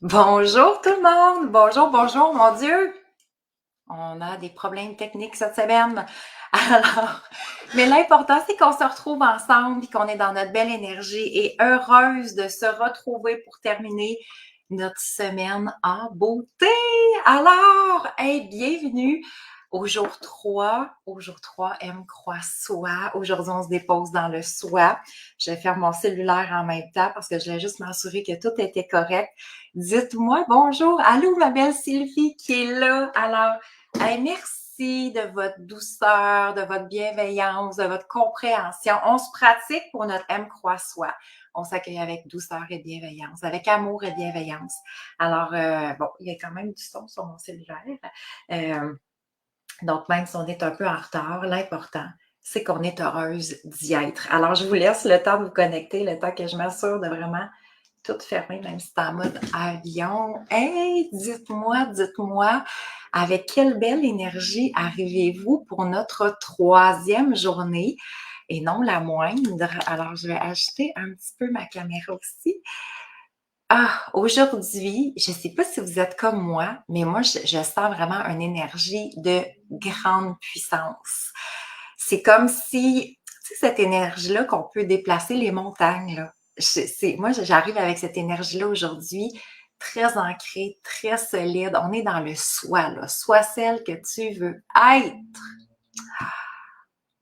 Bonjour tout le monde! Bonjour, bonjour, mon Dieu! On a des problèmes techniques cette semaine. Alors, mais l'important, c'est qu'on se retrouve ensemble et qu'on est dans notre belle énergie et heureuse de se retrouver pour terminer notre semaine en beauté. Alors, hey, bienvenue au jour 3, M croix soi. Aujourd'hui, on se dépose dans le soi. Je vais faire mon cellulaire en même temps parce que je voulais juste m'assurer que tout était correct. Dites-moi bonjour. Allô, ma belle Sylvie qui est là. Alors, hey, merci de votre douceur, de votre bienveillance, de votre compréhension. On se pratique pour notre M croix soi. On s'accueille avec douceur et bienveillance, avec amour et bienveillance. Alors, bon, il y a quand même du son sur mon cellulaire. Euh, donc, même si on est un peu en retard, l'important, c'est qu'on est heureuse d'y être. Alors, je vous laisse le temps de vous connecter, le temps que je m'assure de vraiment tout fermé, même si c'est en mode avion. Hey, dites-moi, avec quelle belle énergie arrivez-vous pour notre troisième journée et non la moindre? Alors, je vais ajuster un petit peu ma caméra aussi. Ah, aujourd'hui, je ne sais pas si vous êtes comme moi, mais moi, je sens vraiment une énergie de grande puissance. C'est comme si, tu sais, cette énergie-là qu'on peut déplacer les montagnes, là. Moi, j'arrive avec cette énergie-là aujourd'hui, très ancrée, très solide. On est dans le soi, là. Sois celle que tu veux être.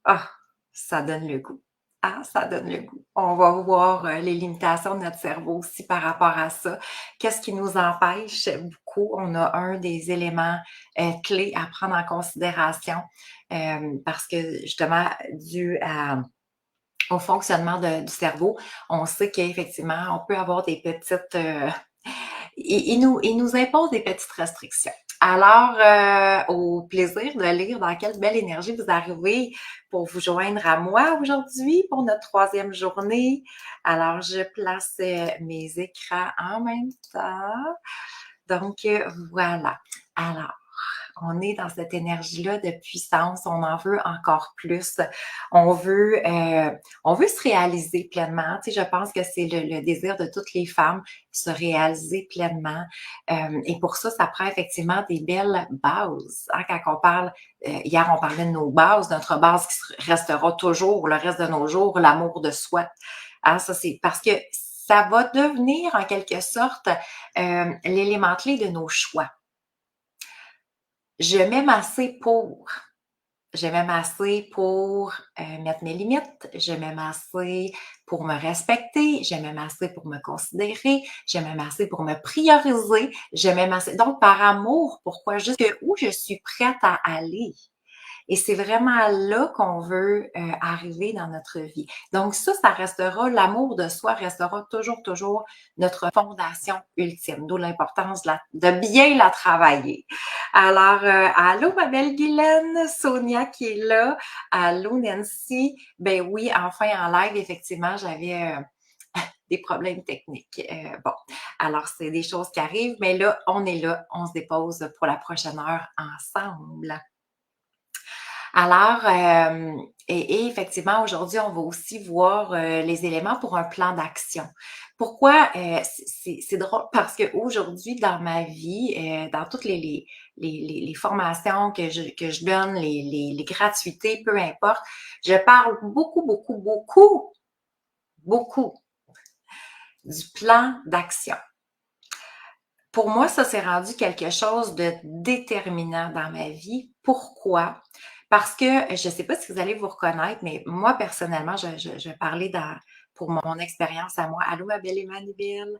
Ah, ça donne le goût. Ah, ça donne le goût. On va voir les limitations de notre cerveau aussi par rapport à ça. Qu'est-ce qui nous empêche beaucoup? On a un des éléments clés à prendre en considération parce que justement, au fonctionnement du cerveau, on sait qu'effectivement, on peut avoir des petites il nous impose des petites restrictions. Alors, au plaisir de lire dans quelle belle énergie vous arrivez pour vous joindre à moi aujourd'hui pour notre troisième journée. Alors, je place mes écrans en même temps. Donc, voilà. Alors, on est dans cette énergie-là de puissance, on en veut encore plus. On veut, euh, on veut se réaliser pleinement. Tu sais, je pense que c'est le désir de toutes les femmes, se réaliser pleinement. Et pour ça, ça prend effectivement des belles bases. Hein, quand on parle, hier, on parlait de nos bases, notre base qui restera toujours le reste de nos jours, l'amour de soi. Hein, ça, c'est parce que ça va devenir en quelque sorte l'élément clé de nos choix. Je m'aime assez pour. Je m'aime assez pour mettre mes limites. Je m'aime assez pour me respecter. Je m'aime assez pour me considérer. Je m'aime assez pour me prioriser. Je m'aime assez. Donc, par amour, pourquoi? Juste où je suis prête à aller. Et c'est vraiment là qu'on veut arriver dans notre vie. Donc ça restera, l'amour de soi restera toujours notre fondation ultime, d'où l'importance de bien la travailler. Alors, allô ma belle Guylaine, Sonia qui est là, allô Nancy, ben oui, enfin en live, effectivement, j'avais des problèmes techniques. Bon, alors c'est des choses qui arrivent, mais là, on se dépose pour la prochaine heure ensemble. Alors, et effectivement, aujourd'hui, on va aussi voir les éléments pour un plan d'action. Pourquoi c'est drôle? Parce qu'aujourd'hui, dans ma vie, dans toutes les formations que je donne, les gratuités, peu importe, je parle beaucoup du plan d'action. Pour moi, ça s'est rendu quelque chose de déterminant dans ma vie. Pourquoi? Parce que je ne sais pas si vous allez vous reconnaître, mais moi, personnellement, je vais parler pour mon expérience à moi. Allô, ma belle Emmanuelle.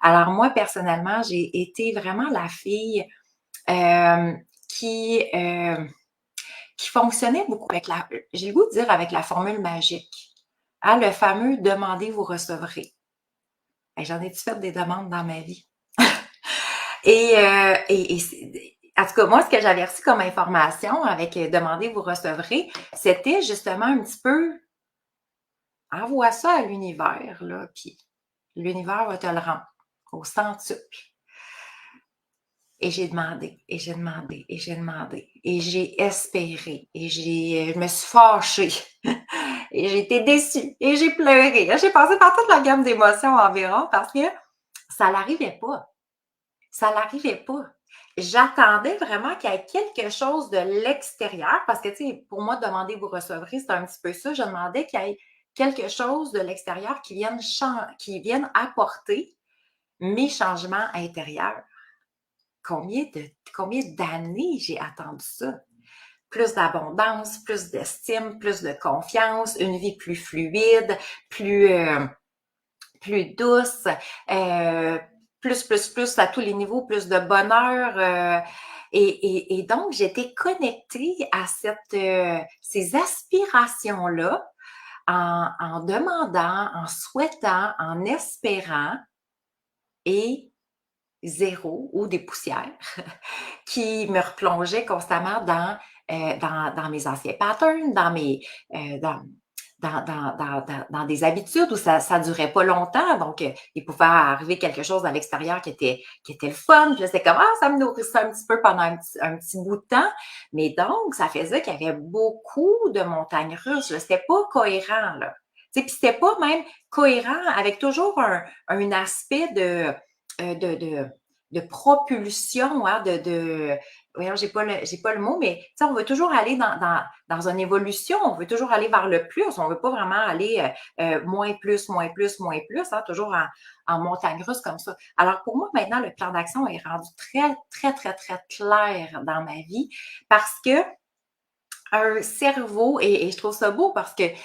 Alors, moi, personnellement, j'ai été vraiment la fille euh, qui, euh, qui fonctionnait beaucoup avec j'ai le goût de dire avec la formule magique. Hein, le fameux demandez, vous recevrez. Ben, j'en ai-tu fait des demandes dans ma vie? En tout cas, moi, ce que j'avais reçu comme information avec demandez, vous recevrez, c'était justement un petit peu envoie ça à l'univers, là, puis l'univers va te le rendre au centuple. Et j'ai demandé, et j'ai demandé, et j'ai demandé, et j'ai espéré, et je me suis fâchée, et j'ai été déçue, et j'ai pleuré. J'ai passé par toute la gamme d'émotions environ parce que ça n'arrivait pas. Ça n'arrivait pas. J'attendais vraiment qu'il y ait quelque chose de l'extérieur parce que, tu sais, pour moi, demander vous recevrez, c'est un petit peu ça. Je demandais qu'il y ait quelque chose de l'extérieur qui vienne apporter mes changements intérieurs. Combien d'années j'ai attendu ça? Plus d'abondance, plus d'estime, plus de confiance, une vie plus fluide, plus douce, euh, plus à tous les niveaux, plus de bonheur. Et donc, j'étais connectée à ces aspirations-là en demandant, en souhaitant, en espérant et zéro ou des poussières qui me replongeaient constamment dans mes anciens patterns, dans des habitudes où ça ne durait pas longtemps. Donc, il pouvait arriver quelque chose à l'extérieur qui était le fun. Puis là, c'est comme, ça me nourrissait un petit peu pendant un petit bout de temps. Mais donc, ça faisait qu'il y avait beaucoup de montagnes russes. C'était pas cohérent, là. Puis c'était pas même cohérent avec toujours un aspect de propulsion, hein, voyons, j'ai pas le mot, mais on veut toujours aller dans une évolution, on veut toujours aller vers le plus, on veut pas vraiment aller moins plus, moins plus, moins plus, hein, toujours en montagne russe comme ça. Alors pour moi, maintenant, le plan d'action est rendu très, très, très, très clair dans ma vie parce que un cerveau, et je trouve ça beau parce que, tu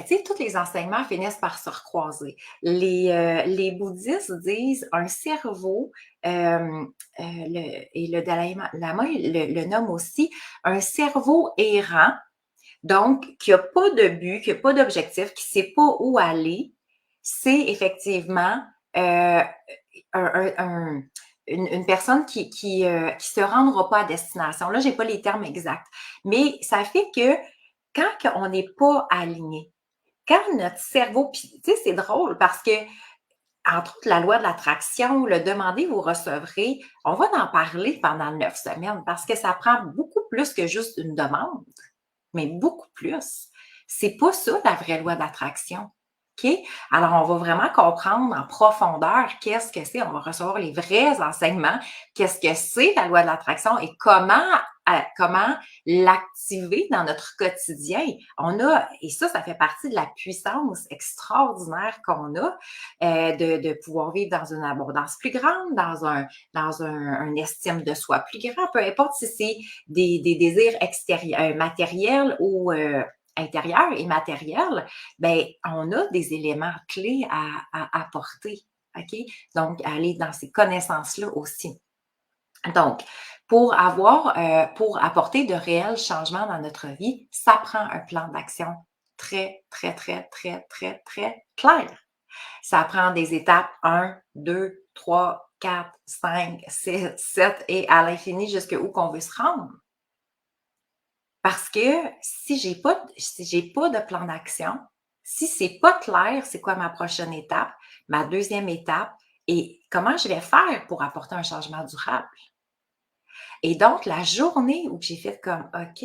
sais, tous les enseignements finissent par se recroiser. Les bouddhistes disent un cerveau, et le Dalai Lama le nomme aussi, un cerveau errant, donc qui n'a pas de but, qui n'a pas d'objectif, qui ne sait pas où aller, c'est effectivement un, une personne qui se rendra pas à destination. Là, j'ai pas les termes exacts, mais ça fait que quand on n'est pas aligné, quand notre cerveau, puis tu sais, c'est drôle parce que entre autres, la loi de l'attraction, le demander, vous recevrez, on va en parler pendant 9 semaines parce que ça prend beaucoup plus que juste une demande, mais beaucoup plus. C'est pas ça la vraie loi d'attraction. OK? Alors, on va vraiment comprendre en profondeur qu'est-ce que c'est. On va recevoir les vrais enseignements. Qu'est-ce que c'est la loi de l'attraction et comment l'activer dans notre quotidien. Et ça fait partie de la puissance extraordinaire qu'on a de pouvoir vivre dans une abondance plus grande, dans un estime de soi plus grand, peu importe si c'est des désirs extérieurs, matériels ou intérieurs et matériels, ben on a des éléments clés à apporter. OK? Donc, aller dans ces connaissances-là aussi. Donc, pour apporter de réels changements dans notre vie, ça prend un plan d'action très, très, très, très, très, très clair. Ça prend des étapes 1, 2, 3, 4, 5, 6, 7 et à l'infini jusqu'où qu'on veut se rendre. Parce que si j'ai pas de plan d'action, si c'est pas clair, c'est quoi ma prochaine étape, ma deuxième étape et comment je vais faire pour apporter un changement durable. Et donc, la journée où j'ai fait comme, OK,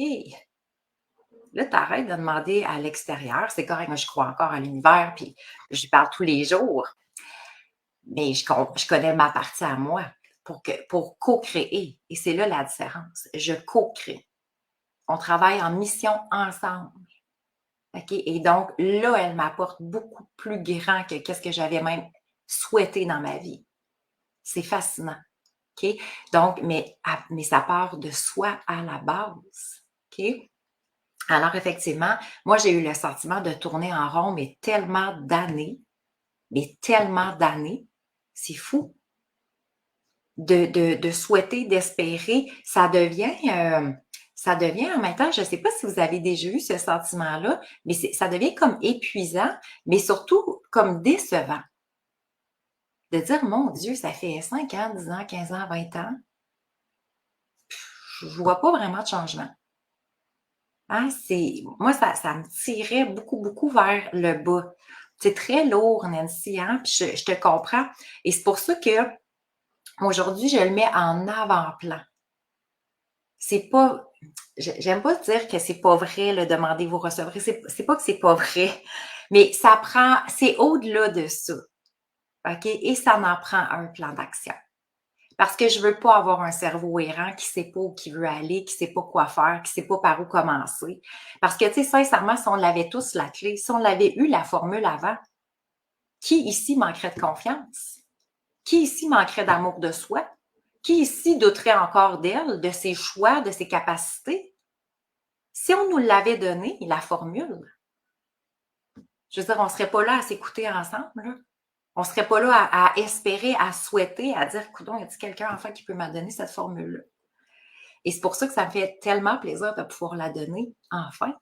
là, tu arrêtes de demander à l'extérieur, c'est correct, moi, je crois encore à l'univers, puis je parle tous les jours, mais je connais ma partie à moi pour co-créer. Et c'est là la différence. Je co-crée. On travaille en mission ensemble. OK? Et donc, là, elle m'apporte beaucoup plus grand que qu'est-ce que j'avais même souhaité dans ma vie. C'est fascinant. OK? Donc, mais ça part de soi à la base. OK? Alors, effectivement, moi, j'ai eu le sentiment de tourner en rond, mais tellement d'années. C'est fou. De souhaiter, d'espérer, ça devient en même temps, je ne sais pas si vous avez déjà eu ce sentiment-là, mais ça devient comme épuisant, mais surtout comme décevant. De dire, mon Dieu, ça fait 5 ans, 10 ans, 15 ans, 20 ans, je ne vois pas vraiment de changement. Hein, moi, ça me tirait beaucoup, beaucoup vers le bas. C'est très lourd, Nancy, hein? Puis je te comprends. Et c'est pour ça que aujourd'hui, je le mets en avant-plan. C'est pas, j'aime pas dire que c'est pas vrai, le demander, vous recevrez. C'est pas que c'est pas vrai, mais c'est au-delà de ça. OK? Et ça en prend un plan d'action. Parce que je veux pas avoir un cerveau errant qui sait pas où qui veut aller, qui sait pas quoi faire, qui sait pas par où commencer. Parce que, tu sais, sincèrement, si on l'avait tous la clé, si on l'avait eu la formule avant, qui ici manquerait de confiance? Qui ici manquerait d'amour de soi? Qui ici douterait encore d'elle, de ses choix, de ses capacités? Si on nous l'avait donné, la formule, je veux dire, on ne serait pas là à s'écouter ensemble, là. On ne serait pas là à espérer, à souhaiter, à dire, coudonc, y a-t-il quelqu'un enfin qui peut me donner cette formule-là? Et c'est pour ça que ça me fait tellement plaisir de pouvoir la donner, enfin,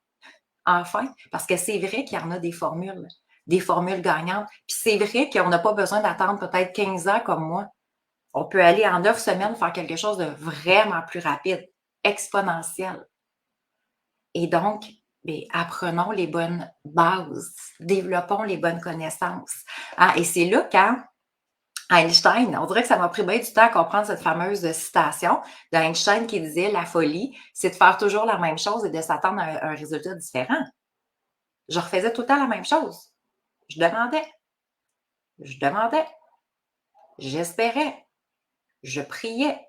enfin, parce que c'est vrai qu'il y en a des formules gagnantes. Puis c'est vrai qu'on n'a pas besoin d'attendre peut-être 15 ans comme moi. On peut aller en 9 semaines faire quelque chose de vraiment plus rapide, exponentiel. Et donc, bien, apprenons les bonnes bases, développons les bonnes connaissances. Hein? Et c'est là quand Einstein, on dirait que ça m'a pris bien du temps à comprendre cette fameuse citation d'Einstein qui disait « La folie, c'est de faire toujours la même chose et de s'attendre à un résultat différent. » Je refaisais tout le temps la même chose. Je demandais, j'espérais, je priais,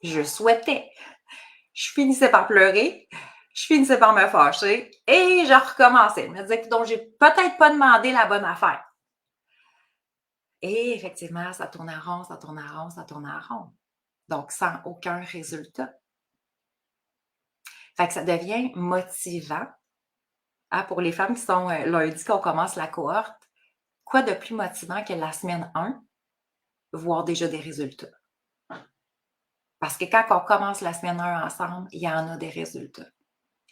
je souhaitais. Je finissais par pleurer, je finissais par me fâcher et je recommençais. Je me disais que donc j'ai peut-être pas demandé la bonne affaire. Et effectivement, ça tourne en rond, ça tourne en rond, ça tourne en rond. Donc, sans aucun résultat. Fait que ça devient motivant. Hein, pour les femmes qui sont lundi qu'on commence la cohorte, quoi de plus motivant que la semaine 1, voir déjà des résultats? Parce que quand on commence la semaine 1 ensemble, il y en a des résultats.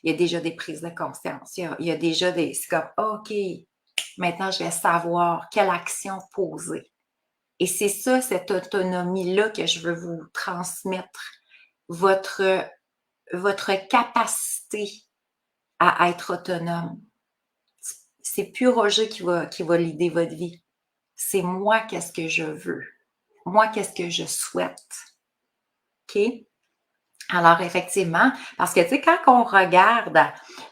Il y a déjà des prises de conscience. Il y a déjà des... C'est comme, OK, maintenant je vais savoir quelle action poser. Et c'est ça, cette autonomie-là que je veux vous transmettre. Votre capacité à être autonome. C'est plus Roger qui va l'idée votre vie. C'est moi, qu'est-ce que je veux. Moi, qu'est-ce que je souhaite. OK? Alors, effectivement, parce que, tu sais, quand on regarde,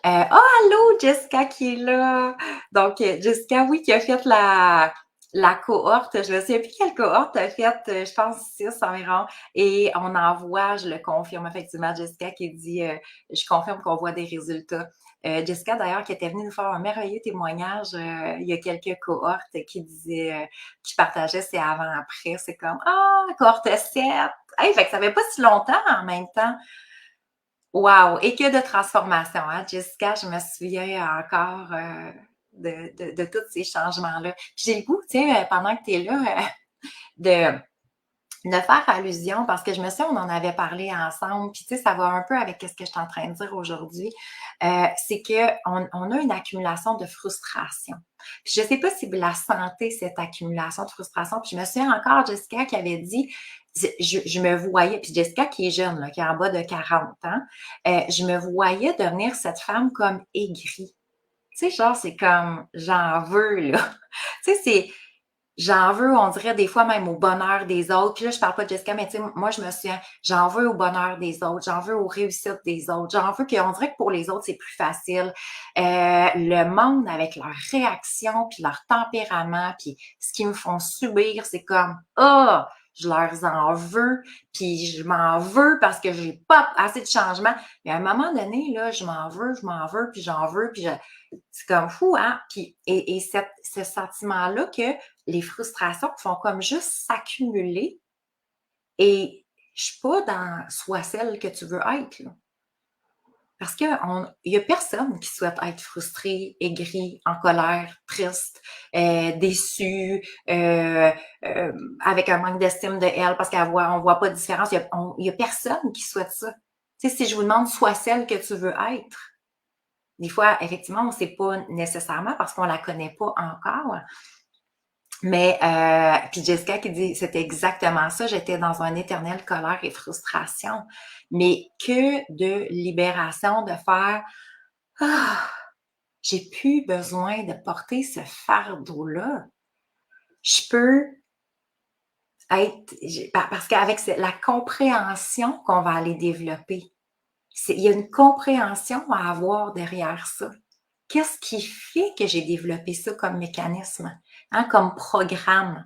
oh, allô, Jessica qui est là. Donc, Jessica, oui, qui a fait la cohorte. Je ne sais plus quelle cohorte a fait, je pense 6 environ. Et on en voit, je le confirme, effectivement, Jessica qui dit, je confirme qu'on voit des résultats. Jessica, d'ailleurs, qui était venue nous faire un merveilleux témoignage il y a quelques cohortes qui disait, qui partageait ses avant-après. C'est comme, cohorte 7. Hey, fait que ça fait pas si longtemps en même temps. Wow! Et que de transformation, hein, Jessica? Je me souviens encore de tous ces changements-là. J'ai le goût, tu sais, pendant que tu es là, de faire allusion, parce que je me souviens, on en avait parlé ensemble, puis tu sais, ça va un peu avec ce que je suis en train de dire aujourd'hui, c'est qu'on a une accumulation de frustration. Puis je ne sais pas si vous la sentez, cette accumulation de frustration. Puis je me souviens encore, Jessica, qui avait dit, je me voyais, puis Jessica qui est jeune, là, qui est en bas de 40 ans, je me voyais devenir cette femme comme aigrie. Tu sais, genre, c'est comme, j'en veux, là. Tu sais, c'est j'en veux, on dirait des fois même au bonheur des autres. Puis là, je parle pas de Jessica, mais tu sais, moi, je me souviens, j'en veux au bonheur des autres, j'en veux aux réussites des autres, j'en veux qu'on dirait que pour les autres, c'est plus facile. Le monde avec leurs réactions, puis leur tempérament, puis ce qu'ils me font subir, c'est comme, je leur en veux, puis je m'en veux parce que j'ai pas assez de changement. Mais à un moment donné, là, je m'en veux, puis j'en veux, puis c'est comme fou, hein? Puis, et ce sentiment-là que les frustrations font comme juste s'accumuler et je suis pas dans sois celle que tu veux être, là. Parce qu'il y a personne qui souhaite être frustré, aigri, en colère, triste, déçu, avec un manque d'estime de elle parce on voit pas de différence. Il y a personne qui souhaite ça. Tu sais, si je vous demande sois celle que tu veux être, des fois, effectivement, on ne sait pas nécessairement parce qu'on la connaît pas encore. Mais, puis Jessica qui dit, c'était exactement ça, j'étais dans un éternel colère et frustration. Mais que de libération, de faire, j'ai plus besoin de porter ce fardeau-là. Je peux être, parce qu'avec la compréhension qu'on va aller développer, il y a une compréhension à avoir derrière ça. Qu'est-ce qui fait que j'ai développé ça comme mécanisme, hein, comme programme?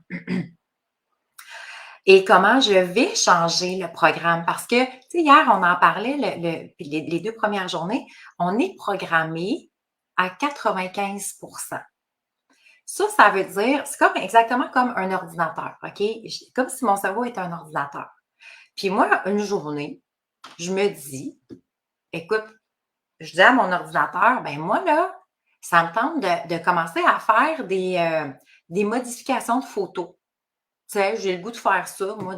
et comment je vais changer le programme. Parce que, tu sais, hier, on en parlait, puis les 2 premières journées, on est programmé à 95. Ça veut dire, c'est comme exactement comme un ordinateur, OK? Comme si mon cerveau était un ordinateur. Puis moi, une journée, je me dis, écoute, je dis à mon ordinateur, ben moi, là, ça me tente de commencer à faire des modifications de photos. Tu sais, j'ai le goût de faire ça, moi,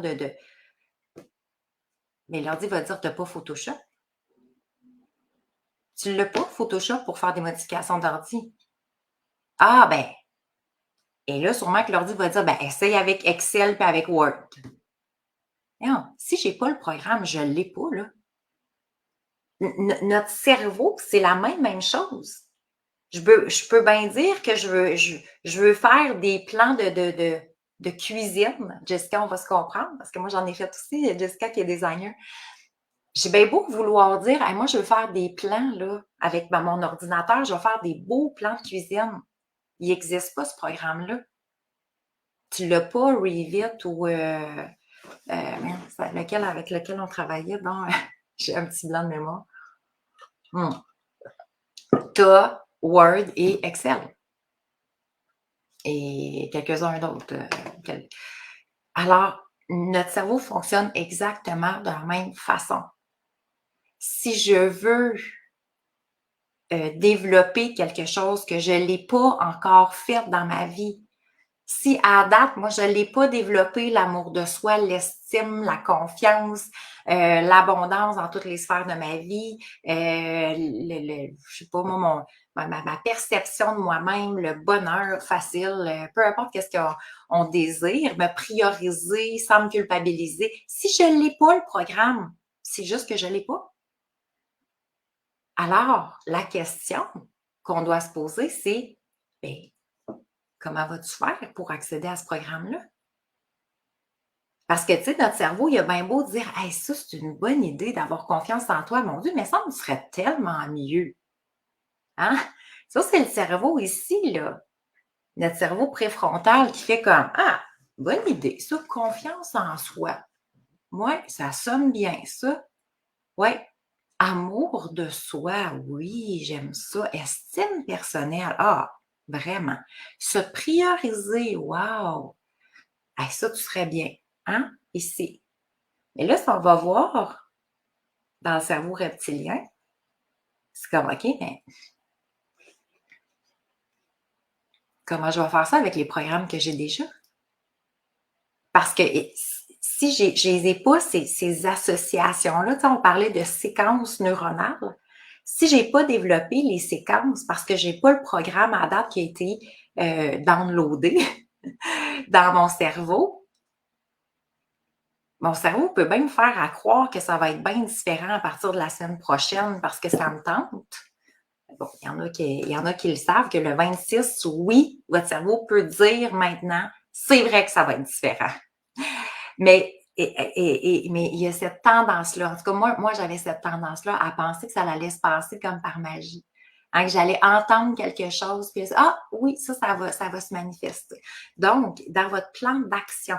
mais l'ordi va dire, t'as pas Photoshop. Tu l'as pas, Photoshop, pour faire des modifications d'ordi. Ah, ben, et là, sûrement que l'ordi va dire, ben, essaye avec Excel puis avec Word. Non, si j'ai pas le programme, je l'ai pas, là. Notre cerveau, c'est la même chose. Je peux bien dire que je veux faire des plans de cuisine. Jessica, on va se comprendre, parce que moi, j'en ai fait aussi, Jessica qui est designer. J'ai bien beau vouloir dire, hey, moi, je veux faire des plans là, avec mon ordinateur, je vais faire des beaux plans de cuisine. Il n'existe pas ce programme-là. Tu ne l'as pas, Revit ou lequel avec lequel on travaillait. Non, j'ai un petit blanc de mémoire. Tu as Word et Excel. Et quelques-uns d'autres. Alors, notre cerveau fonctionne exactement de la même façon. Si je veux développer quelque chose que je ne l'ai pas encore fait dans ma vie, si à date, moi, je ne l'ai pas développé, l'amour de soi, l'estime, la confiance, l'abondance dans toutes les sphères de ma vie, je sais pas, moi, ma perception de moi-même, le bonheur facile, peu importe qu'est-ce qu'on désire, me prioriser sans me culpabiliser. Si je ne l'ai pas, le programme, c'est juste que je ne l'ai pas. Alors, la question qu'on doit se poser, c'est, bien, comment vas-tu faire pour accéder à ce programme-là? Parce que, tu sais, notre cerveau, il a bien beau dire, hey, ça, c'est une bonne idée d'avoir confiance en toi. Mon Dieu, mais ça me serait tellement mieux. Hein? Ça, c'est le cerveau ici, là. Notre cerveau préfrontal qui fait comme, ah, bonne idée, ça, confiance en soi. Ouais, ça sonne bien, ça. Ouais. Amour de soi, oui, j'aime ça. Estime personnelle, ah, vraiment. Se prioriser, wow. Hey, ça, tu serais bien, hein, ici. Mais là, ça, on va voir dans le cerveau reptilien. C'est comme, OK, mais comment je vais faire ça avec les programmes que j'ai déjà? Parce que si je les ai pas, ces associations-là, tu sais, on parlait de séquences neuronales. Si j'ai pas développé les séquences parce que j'ai pas le programme à date qui a été downloadé dans mon cerveau peut bien me faire à croire que ça va être bien différent à partir de la semaine prochaine parce que ça me tente. Bon, il y en a qui le savent que le 26, oui, votre cerveau peut dire maintenant, c'est vrai que ça va être différent. Mais, mais il y a cette tendance-là. En tout cas, moi j'avais cette tendance-là à penser que ça allait se passer comme par magie. Hein, que j'allais entendre quelque chose, puis ah oui, ça va se manifester. Donc, dans votre plan d'action,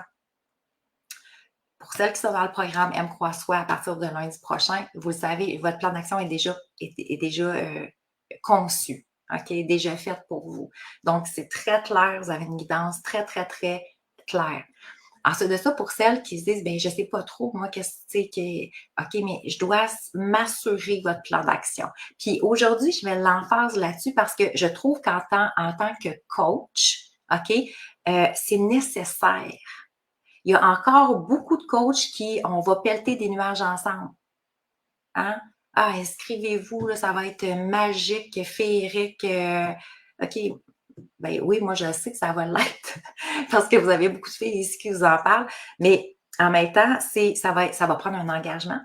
pour celles qui sont dans le programme M Croix Soi à partir de lundi prochain, vous le savez, votre plan d'action est déjà conçu, OK, déjà fait pour vous. Donc, c'est très clair, vous avez une guidance très, très, très claire. Ensuite de ça, pour celles qui se disent, bien, je ne sais pas trop, moi, qu'est-ce que OK, mais je dois m'assurer votre plan d'action. Puis aujourd'hui, je mets l'emphase là-dessus parce que je trouve en tant que coach, OK, c'est nécessaire. Il y a encore beaucoup de coachs qui, on va pelleter des nuages ensemble. Hein? Ah, inscrivez-vous, là, ça va être magique, féerique. OK, ben oui, moi, je sais que ça va l'être parce que vous avez beaucoup de filles ici qui vous en parlent, mais en même temps, ça va prendre un engagement.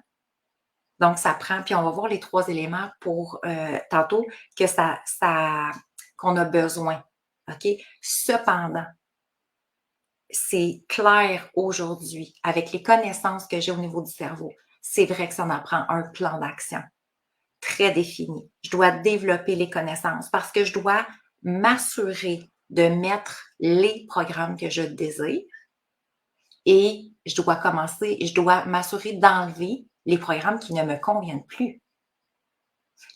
Donc, ça prend, puis on va voir les 3 éléments pour tantôt qu'on a besoin. OK? Cependant, c'est clair aujourd'hui, avec les connaissances que j'ai au niveau du cerveau, c'est vrai que ça en prend un plan d'action très défini. Je dois développer les connaissances parce que je dois m'assurer de mettre les programmes que je désire et je dois commencer, je dois m'assurer d'enlever les programmes qui ne me conviennent plus.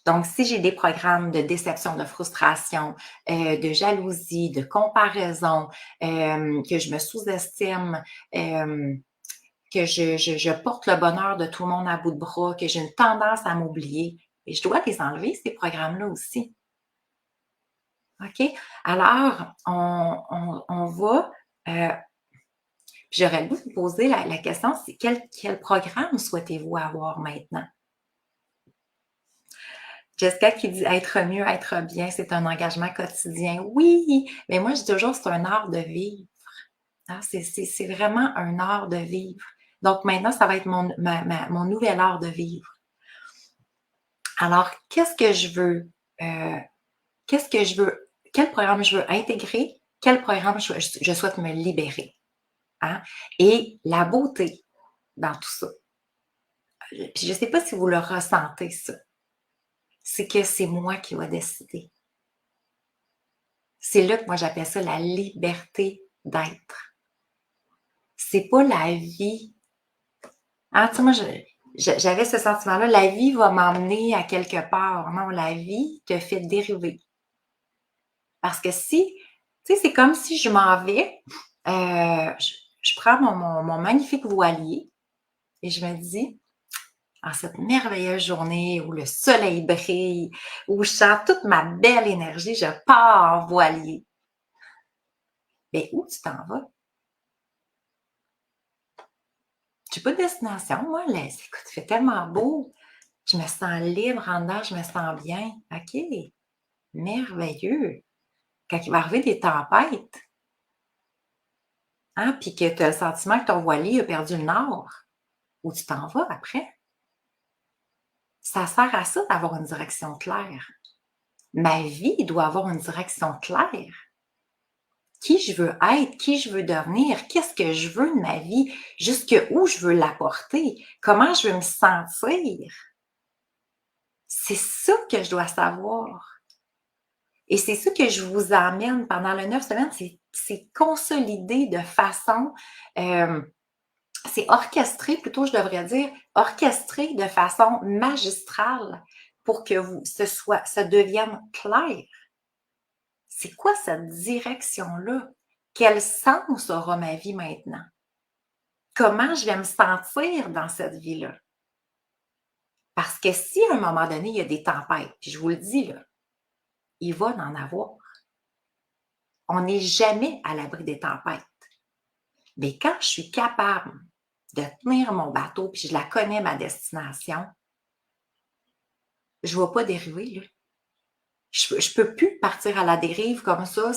Donc, si j'ai des programmes de déception, de frustration, de jalousie, de comparaison, que je me sous-estime, que je porte le bonheur de tout le monde à bout de bras, que j'ai une tendance à m'oublier, et je dois les enlever, ces programmes-là aussi. OK? Alors, on va, j'aurais le goût de vous poser la question, c'est quel programme souhaitez-vous avoir maintenant? Jessica qui dit être mieux, être bien, c'est un engagement quotidien. Oui, mais moi je dis toujours c'est un art de vivre. Hein? C'est vraiment un art de vivre. Donc maintenant, ça va être mon nouvel art de vivre. Alors, qu'est-ce que je veux? Qu'est-ce que je veux? Quel programme je veux intégrer? Quel programme je souhaite me libérer? Hein? Et la beauté dans tout ça. Je ne sais pas si vous le ressentez, ça. C'est que c'est moi qui vais décider. C'est là que moi j'appelle ça la liberté d'être. C'est pas la vie. Ah, tu sais, moi, j'avais ce sentiment-là, la vie va m'emmener à quelque part. Non, la vie te fait dériver. Parce que si, tu sais, c'est comme si je m'en vais, je prends mon magnifique voilier et je me dis, en cette merveilleuse journée où le soleil brille, où je sens toute ma belle énergie, je pars en voilier. Mais où tu t'en vas? J'ai pas de destination, moi. Là, écoute, il fait tellement beau. Je me sens libre en dedans, je me sens bien. OK, merveilleux. Quand il va arriver des tempêtes, hein, puis que tu as le sentiment que ton voilier a perdu le nord, où tu t'en vas après? Ça sert à ça d'avoir une direction claire. Ma vie doit avoir une direction claire. Qui je veux être, qui je veux devenir, qu'est-ce que je veux de ma vie, jusqu'où je veux l'apporter, comment je veux me sentir. C'est ça que je dois savoir. Et c'est ça que je vous emmène pendant les 9 semaines, c'est consolider de façon, c'est orchestré, plutôt je devrais dire, orchestré de façon magistrale pour que ça devienne clair. C'est quoi cette direction-là? Quel sens aura ma vie maintenant? Comment je vais me sentir dans cette vie-là? Parce que si à un moment donné, il y a des tempêtes, puis je vous le dis, là, il va en avoir. On n'est jamais à l'abri des tempêtes. Mais quand je suis capable de tenir mon bateau, puis je la connais, ma destination, je ne vais pas dériver, là. Je ne peux plus partir à la dérive comme ça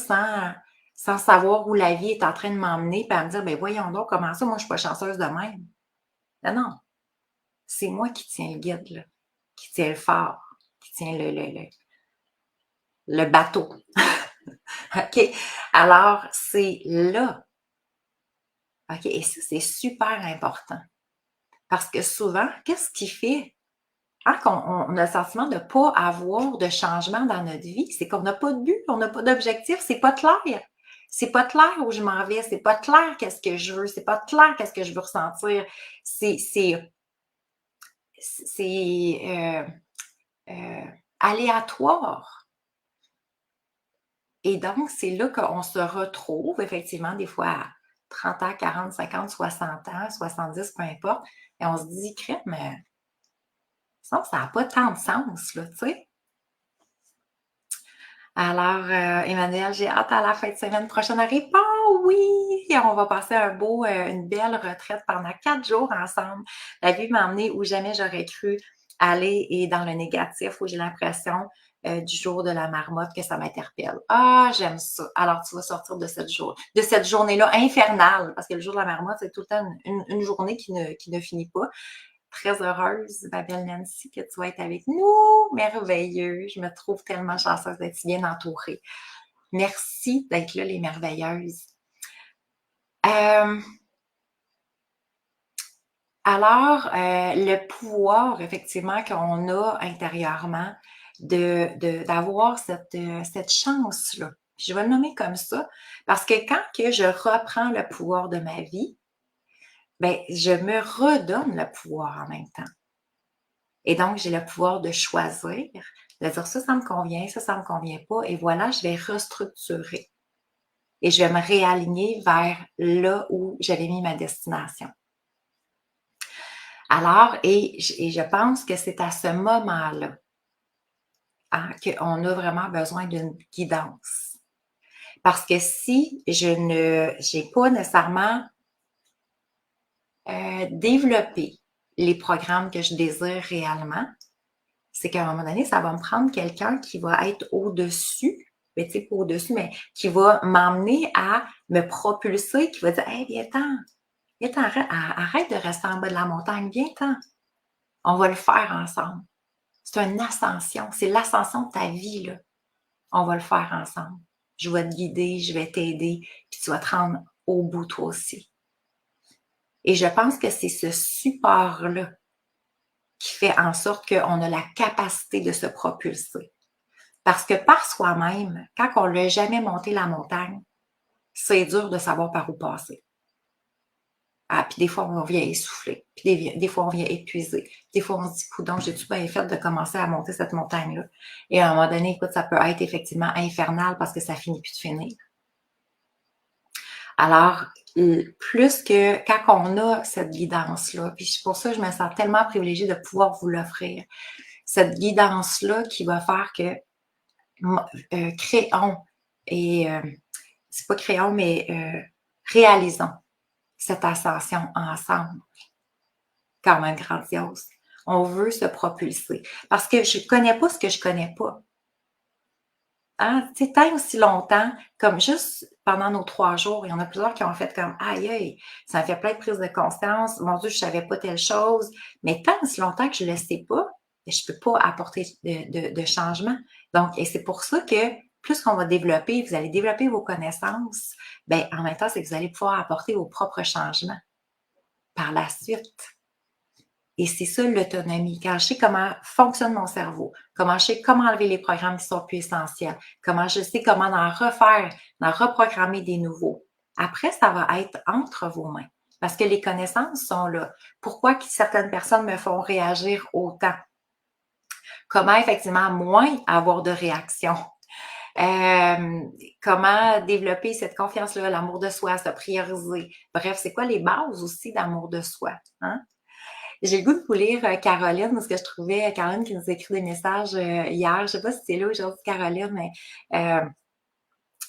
sans savoir où la vie est en train de m'emmener, puis à me dire, ben voyons donc, comment ça, moi, je ne suis pas chanceuse de même. Non, non. C'est moi qui tiens le guide, là, qui tient le phare, qui tient le bateau. OK? Alors, c'est là. OK? Et ça, c'est super important. Parce que souvent, qu'est-ce qui fait qu'on a le sentiment de ne pas avoir de changement dans notre vie? C'est qu'on n'a pas de but, on n'a pas d'objectif, c'est pas clair. C'est pas clair où je m'en vais, c'est pas clair qu'est-ce que je veux, c'est pas clair qu'est-ce que je veux ressentir. C'est aléatoire. Et donc, c'est là qu'on se retrouve, effectivement, des fois à 30 ans, 40, 50, 60 ans, 70, peu importe, et on se dit, crème, mais ça n'a pas tant de sens, là, tu sais. Alors, Emmanuel, j'ai hâte à la fin de semaine prochaine arrive. Oh oui! On va passer une belle retraite pendant 4 jours ensemble. La vie m'a emmenée où jamais j'aurais cru aller et dans le négatif, où j'ai l'impression du jour de la marmotte que ça m'interpelle. Ah, j'aime ça. Alors, tu vas sortir de cette journée-là infernale, parce que le jour de la marmotte, c'est tout le temps une journée qui ne finit pas. Très heureuse, ma belle Nancy, que tu vas être avec nous. Merveilleux. Je me trouve tellement chanceuse d'être bien entourée. Merci d'être là, les merveilleuses. Alors, le pouvoir, effectivement, qu'on a intérieurement d'avoir cette chance-là. Je vais le nommer comme ça, parce que quand que je reprends le pouvoir de ma vie, ben, je me redonne le pouvoir en même temps. Et donc, j'ai le pouvoir de choisir, de dire ça me convient, ça me convient pas, et voilà, je vais restructurer. Et je vais me réaligner vers là où j'avais mis ma destination. Alors, et je pense que c'est à ce moment-là hein, qu'on a vraiment besoin d'une guidance. Parce que si je n'ai pas nécessairement développé les programmes que je désire réellement, c'est qu'à un moment donné, ça va me prendre quelqu'un qui va être au-dessus, mais tu sais, pas au-dessus, mais qui va m'emmener à me propulser, qui va dire hey, viens-t'en, arrête de rester en bas de la montagne, viens-t'en. On va le faire ensemble. C'est une ascension, c'est l'ascension de ta vie, là. On va le faire ensemble. Je vais te guider, je vais t'aider, puis tu vas te rendre au bout toi aussi. Et je pense que c'est ce support-là qui fait en sorte qu'on a la capacité de se propulser. Parce que par soi-même, quand on ne l'a jamais monté la montagne, c'est dur de savoir par où passer. Ah, puis des fois, on vient essouffler. Puis des fois, on vient épuisé. Des fois, on se dit, coudonc, j'ai-tu bien fait de commencer à monter cette montagne-là? Et à un moment donné, écoute, ça peut être effectivement infernal parce que ça finit plus de finir. Alors, plus que quand on a cette guidance-là, puis c'est pour ça que je me sens tellement privilégiée de pouvoir vous l'offrir, cette guidance-là qui va faire que créons et c'est pas créons, mais réalisons cette ascension ensemble, quand même grandiose. On veut se propulser parce que je connais pas ce que je connais pas. Hein? Tu sais, tant aussi longtemps, comme juste pendant nos 3 jours, il y en a plusieurs qui ont fait comme aïe, aïe, ça me fait plein de prise de conscience. Mon Dieu, je savais pas telle chose. Mais tant aussi longtemps que je le sais pas, je peux pas apporter de changement. Donc, et c'est pour ça que plus qu'on va développer, vous allez développer vos connaissances, ben, en même temps, c'est que vous allez pouvoir apporter vos propres changements par la suite. Et c'est ça l'autonomie. Quand je sais comment fonctionne mon cerveau, comment je sais comment enlever les programmes qui sont plus essentiels, comment je sais comment en refaire, en reprogrammer des nouveaux. Après, ça va être entre vos mains. Parce que les connaissances sont là. Pourquoi certaines personnes me font réagir autant? Comment effectivement moins avoir de réaction? Comment développer cette confiance-là, l'amour de soi, se prioriser. Bref, c'est quoi les bases aussi d'amour de soi? Hein? J'ai le goût de vous lire Caroline, parce que je trouvais Caroline qui nous écrit des messages hier. Je sais pas si c'est là aujourd'hui, Caroline, mais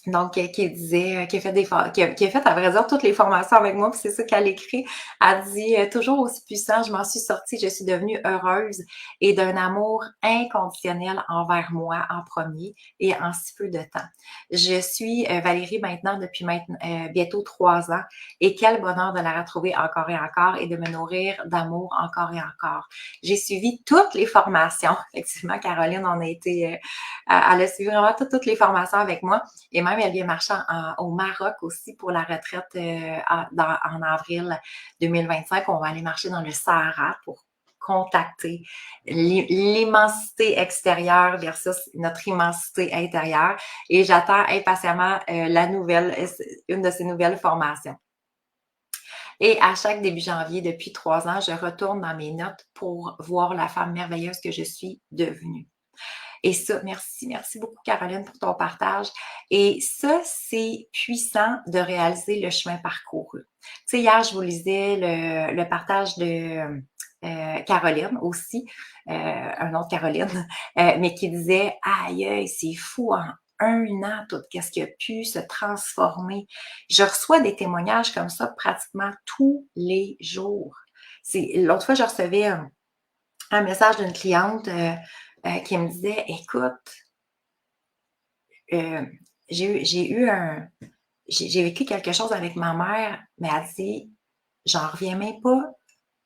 donc qui disait, qui a fait qui a fait à vrai dire toutes les formations avec moi, puis c'est ça qu'elle écrit. Elle dit toujours aussi puissant, je m'en suis sortie, je suis devenue heureuse et d'un amour inconditionnel envers moi en premier et en si peu de temps. Je suis Valérie maintenant depuis bientôt 3 ans et quel bonheur de la retrouver encore et encore et de me nourrir d'amour encore et encore. J'ai suivi toutes les formations. Effectivement, Caroline, on a été, elle a suivi vraiment toutes les formations avec moi. Et même, elle vient marcher au Maroc aussi pour la retraite en avril 2025. On va aller marcher dans le Sahara pour contacter l'immensité extérieure versus notre immensité intérieure. Et j'attends impatiemment une de ces nouvelles formations. Et à chaque début janvier, depuis 3 ans, je retourne dans mes notes pour voir la femme merveilleuse que je suis devenue. Et ça, merci beaucoup Caroline pour ton partage. Et ça, c'est puissant de réaliser le chemin parcouru. Tu sais, hier, je vous lisais le partage de Caroline aussi, un autre Caroline, mais qui disait aïe, c'est fou, en 1 an, tout ce qui a pu se transformer. Je reçois des témoignages comme ça pratiquement tous les jours. L'autre fois, je recevais un message d'une cliente qui me disait écoute, j'ai vécu quelque chose avec ma mère, mais elle dit j'en reviens même pas,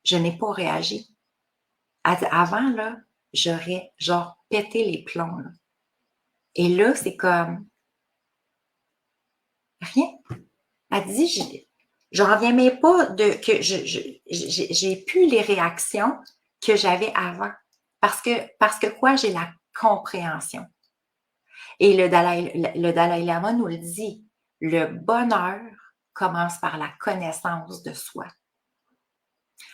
je n'ai pas réagi. Elle dit avant, là, j'aurais genre pété les plombs. Là. Et là, c'est comme rien. Elle dit j'en reviens même pas de que j'ai plus les réactions que j'avais avant. Parce que quoi? J'ai la compréhension. Et le Dalai Lama nous le dit, le bonheur commence par la connaissance de soi.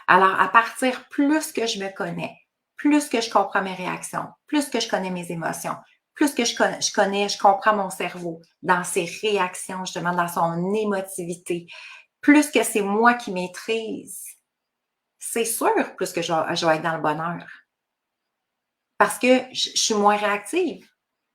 Alors, à partir plus que je me connais, plus que je comprends mes réactions, plus que je connais mes émotions, plus que je comprends mon cerveau dans ses réactions, justement, dans son émotivité, plus que c'est moi qui maîtrise, c'est sûr, plus que je vais être dans le bonheur. Parce que je suis moins réactive,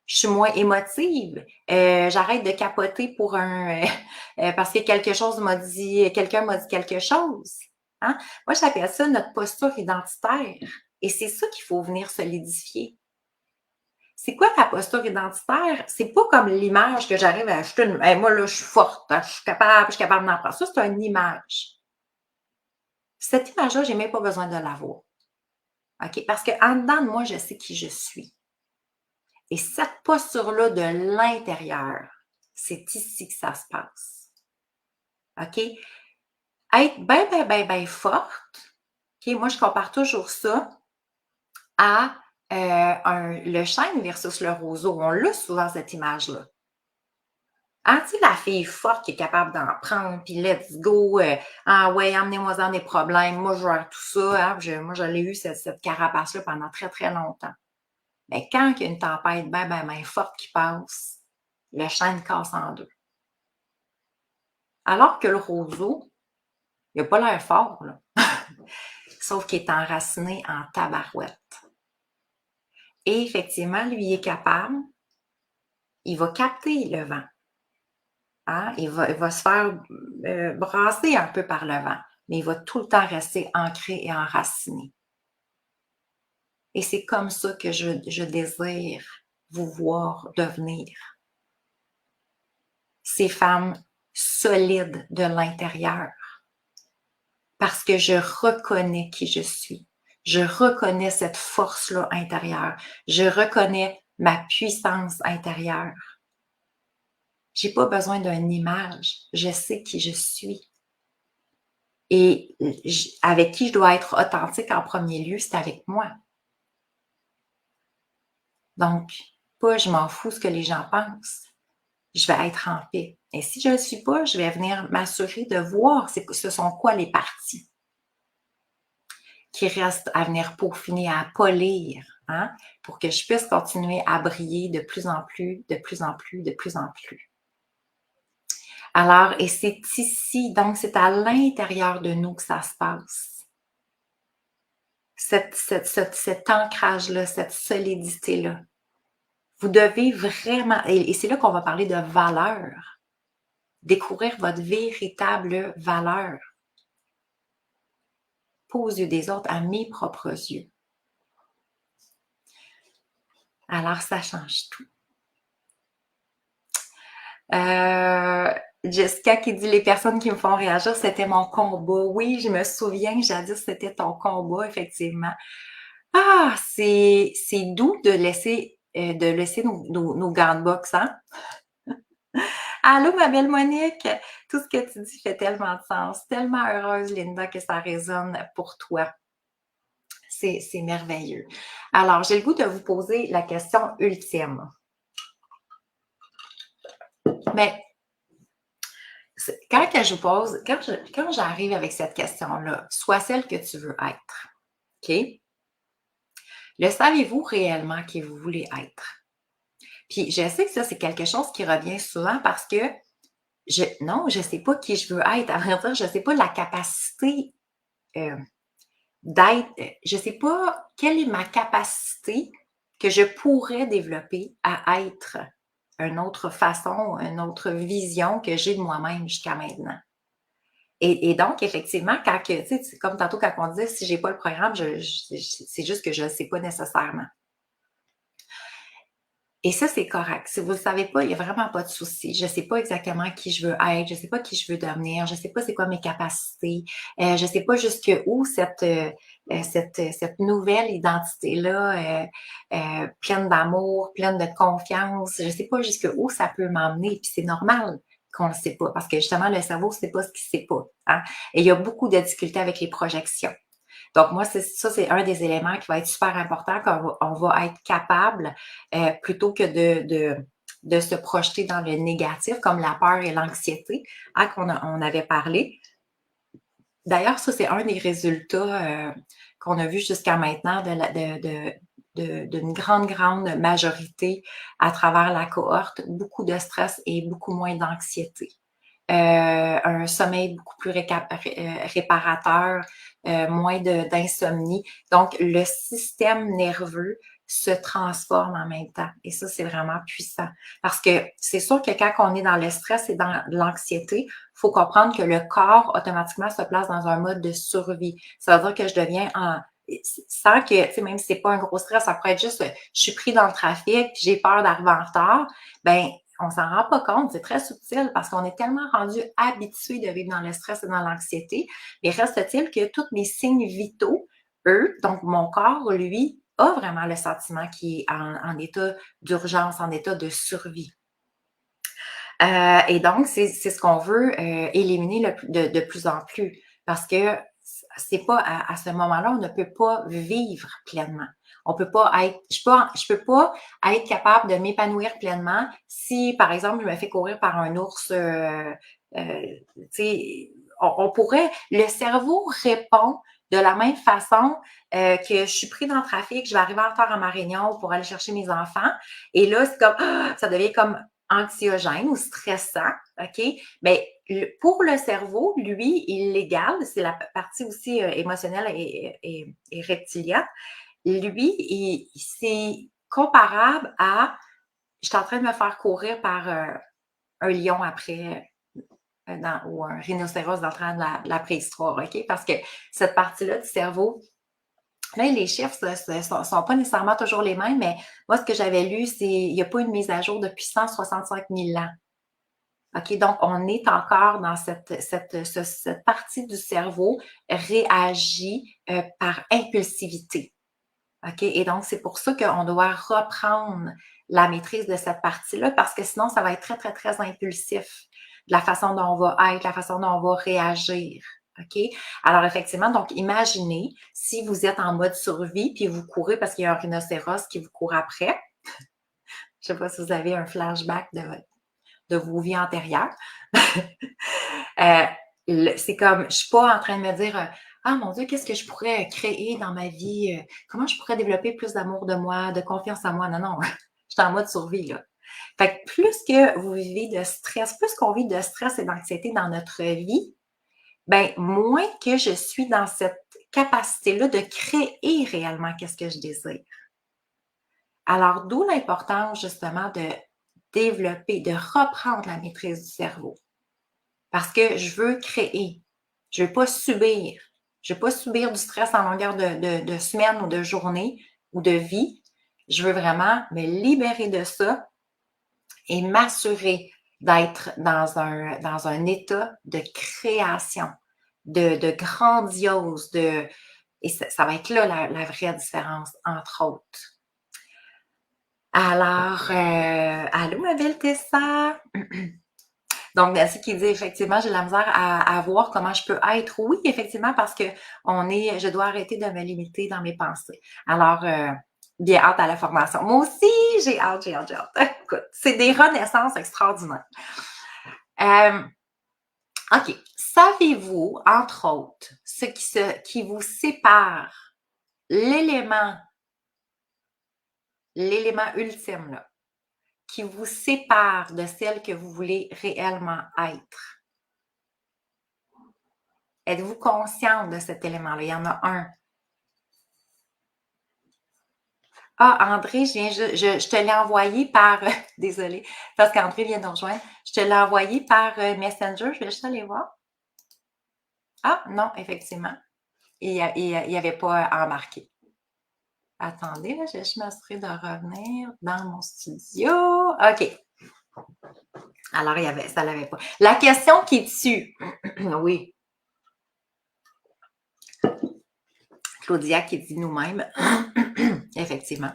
je suis moins émotive, j'arrête de capoter pour parce que quelqu'un m'a dit quelque chose. Hein? Moi, j'appelle ça notre posture identitaire. Et c'est ça qu'il faut venir solidifier. C'est quoi la posture identitaire? C'est pas comme l'image que j'arrive à acheter. Moi, là, je suis forte, hein, je suis capable d'en prendre. Ça, c'est une image. Cette image-là, j'ai même pas besoin de l'avoir. OK? Parce qu'en dedans de moi, je sais qui je suis. Et cette posture-là de l'intérieur, c'est ici que ça se passe. OK? Être bien forte, OK? Moi, je compare toujours ça à le chêne versus le roseau. On l'a souvent, cette image-là. Hein, tu sais, la fille forte qui est capable d'en prendre, puis let's go, ah ouais, emmenez-moi dans des problèmes, moi je gère tout ça. Hein, moi, je l'ai eu, cette carapace-là, pendant très, très longtemps. Mais quand il y a une tempête bien forte qui passe, le chêne casse en deux. Alors que le roseau, il n'a pas l'air fort, là. Sauf qu'il est enraciné en tabarouette. Et effectivement, lui, il est capable, il va capter le vent. Hein? Il va se faire brasser un peu par le vent, mais il va tout le temps rester ancré et enraciné. Et c'est comme ça que je désire vous voir devenir. Ces femmes solides de l'intérieur. Parce que je reconnais qui je suis. Je reconnais cette force-là intérieure. Je reconnais ma puissance intérieure. J'ai pas besoin d'une image. Je sais qui je suis. Et avec qui je dois être authentique en premier lieu, c'est avec moi. Donc, pas je m'en fous ce que les gens pensent. Je vais être en paix. Et si je ne le suis pas, je vais venir m'assurer de voir ce sont quoi les parties qui restent à venir peaufiner, à polir, hein, pour que je puisse continuer à briller de plus en plus, de plus en plus, de plus en plus. Alors, et c'est ici, donc c'est à l'intérieur de nous que ça se passe. Cet ancrage-là, cette solidité-là. Vous devez vraiment, et c'est là qu'on va parler de valeur, découvrir votre véritable valeur. Pas aux yeux des autres, à mes propres yeux. Alors, ça change tout. Jessica qui dit les personnes qui me font réagir, c'était mon combat. Oui, je me souviens, jadis, c'était ton combat, effectivement. Ah, c'est doux de laisser nos gants de boxe, hein? Allô, ma belle Monique! Tout ce que tu dis fait tellement de sens. Tellement heureuse, Linda, que ça résonne pour toi. C'est merveilleux. Alors, j'ai le goût de vous poser la question ultime. Mais quand je pose, quand j'arrive avec cette question-là, sois celle que tu veux être. OK? Le savez-vous réellement qui vous voulez être? Puis je sais que ça, c'est quelque chose qui revient souvent parce que je ne sais pas qui je veux être. À vrai dire, je ne sais pas la capacité d'être, je ne sais pas quelle est ma capacité que je pourrais développer à être une autre façon, une autre vision que j'ai de moi-même jusqu'à maintenant. Et donc, effectivement, quand tu sais, comme tantôt quand on disait, si j'ai pas le programme, c'est juste que je ne sais pas nécessairement. Et ça, c'est correct. Si vous ne le savez pas, il n'y a vraiment pas de souci. Je ne sais pas exactement qui je veux être, je ne sais pas qui je veux devenir, je ne sais pas c'est quoi mes capacités, je ne sais pas jusqu'où cette nouvelle identité-là, pleine d'amour, pleine de confiance, je ne sais pas jusqu'où ça peut m'emmener. Puis c'est normal qu'on ne le sait pas, parce que justement, le cerveau ne sait pas ce qu'il ne sait pas. Hein? Et il y a beaucoup de difficultés avec les projections. Donc, moi, c'est un des éléments qui va être super important, qu'on va être capable, plutôt que de se projeter dans le négatif, comme la peur et l'anxiété, hein, on avait parlé. D'ailleurs, ça, c'est un des résultats qu'on a vu jusqu'à maintenant d'une grande majorité à travers la cohorte. Beaucoup de stress et beaucoup moins d'anxiété. Un sommeil beaucoup plus réparateur, moins d'insomnie. Donc, le système nerveux se transforme en même temps. Et ça, c'est vraiment puissant. Parce que c'est sûr que quand on est dans le stress et dans l'anxiété, il faut comprendre que le corps automatiquement se place dans un mode de survie. Ça veut dire que je deviens sans que, tu sais, même si c'est pas un gros stress, ça pourrait être juste, je suis pris dans le trafic, j'ai peur d'arriver en retard, ben on s'en rend pas compte, c'est très subtil parce qu'on est tellement rendu habitué de vivre dans le stress et dans l'anxiété. Mais reste-t-il que tous mes signes vitaux, eux, donc mon corps, lui, a vraiment le sentiment qui est en état d'urgence, en état de survie. Et donc, c'est ce qu'on veut éliminer de plus en plus parce que c'est pas à ce moment-là, on ne peut pas vivre pleinement. On peut pas être, je peux pas être capable de m'épanouir pleinement si, par exemple, je me fais courir par un ours. Tu sais, on pourrait, le cerveau répond de la même façon que je suis pris dans le trafic, je vais arriver en retard à ma réunion pour aller chercher mes enfants. Et là, c'est comme, ça devient comme anxiogène ou stressant, OK? Mais pour le cerveau, lui, illégal, c'est la partie aussi émotionnelle et reptilienne, lui, c'est comparable à je suis en train de me faire courir par un lion après ou un rhinocéros dans le train de la préhistoire, OK? Parce que cette partie-là du cerveau, là, les chiffres ne sont pas nécessairement toujours les mêmes, mais moi, ce que j'avais lu, c'est qu'il n'y a pas une mise à jour depuis 165 000 ans. OK, donc on est encore dans cette partie du cerveau réagit par impulsivité. OK, et donc c'est pour ça qu'on doit reprendre la maîtrise de cette partie-là parce que sinon, ça va être très, très, très impulsif de la façon dont on va être, la façon dont on va réagir. OK? Alors, effectivement, donc, imaginez si vous êtes en mode survie puis vous courez parce qu'il y a un rhinocéros qui vous court après. Je ne sais pas si vous avez un flashback de vos vies antérieures. C'est comme, je ne suis pas en train de me dire, ah mon Dieu, qu'est-ce que je pourrais créer dans ma vie? Comment je pourrais développer plus d'amour de moi, de confiance en moi? Non, non, je suis en mode survie, là. Fait que plus que vous vivez de stress, plus qu'on vit de stress et d'anxiété dans notre vie, ben moins que je suis dans cette capacité-là de créer réellement qu'est-ce que je désire. Alors, d'où l'importance justement de développer, de reprendre la maîtrise du cerveau. Parce que je veux créer. Je ne veux pas subir. Je ne veux pas subir du stress en longueur de semaine ou de journée ou de vie. Je veux vraiment me libérer de ça et m'assurer d'être dans un état de création, de grandiose, et ça va être là la vraie différence, entre autres. Alors, allô ma belle Tessa? Donc, Nancy qui dit effectivement, j'ai la misère à voir comment je peux être. Oui, effectivement, parce que je dois arrêter de me limiter dans mes pensées. Alors, bien hâte à la formation. Moi aussi, j'ai hâte, j'ai hâte, j'ai hâte. Écoute, c'est des renaissances extraordinaires. OK. Savez-vous, entre autres, ce qui vous sépare l'élément ultime, là, qui vous sépare de celle que vous voulez réellement être? Êtes-vous consciente de cet élément-là? Il y en a un. Ah, André, je te l'ai envoyé par... désolée, parce qu'André vient de nous rejoindre. Je te l'ai envoyé par Messenger. Je vais juste aller voir. Ah, non, effectivement. Il n'y avait pas embarqué. Attendez, là, je vais juste m'assurer de revenir dans mon studio. OK. Alors, ça ne l'avait pas. La question qui tue. Oui. Claudia qui dit nous-mêmes. Effectivement.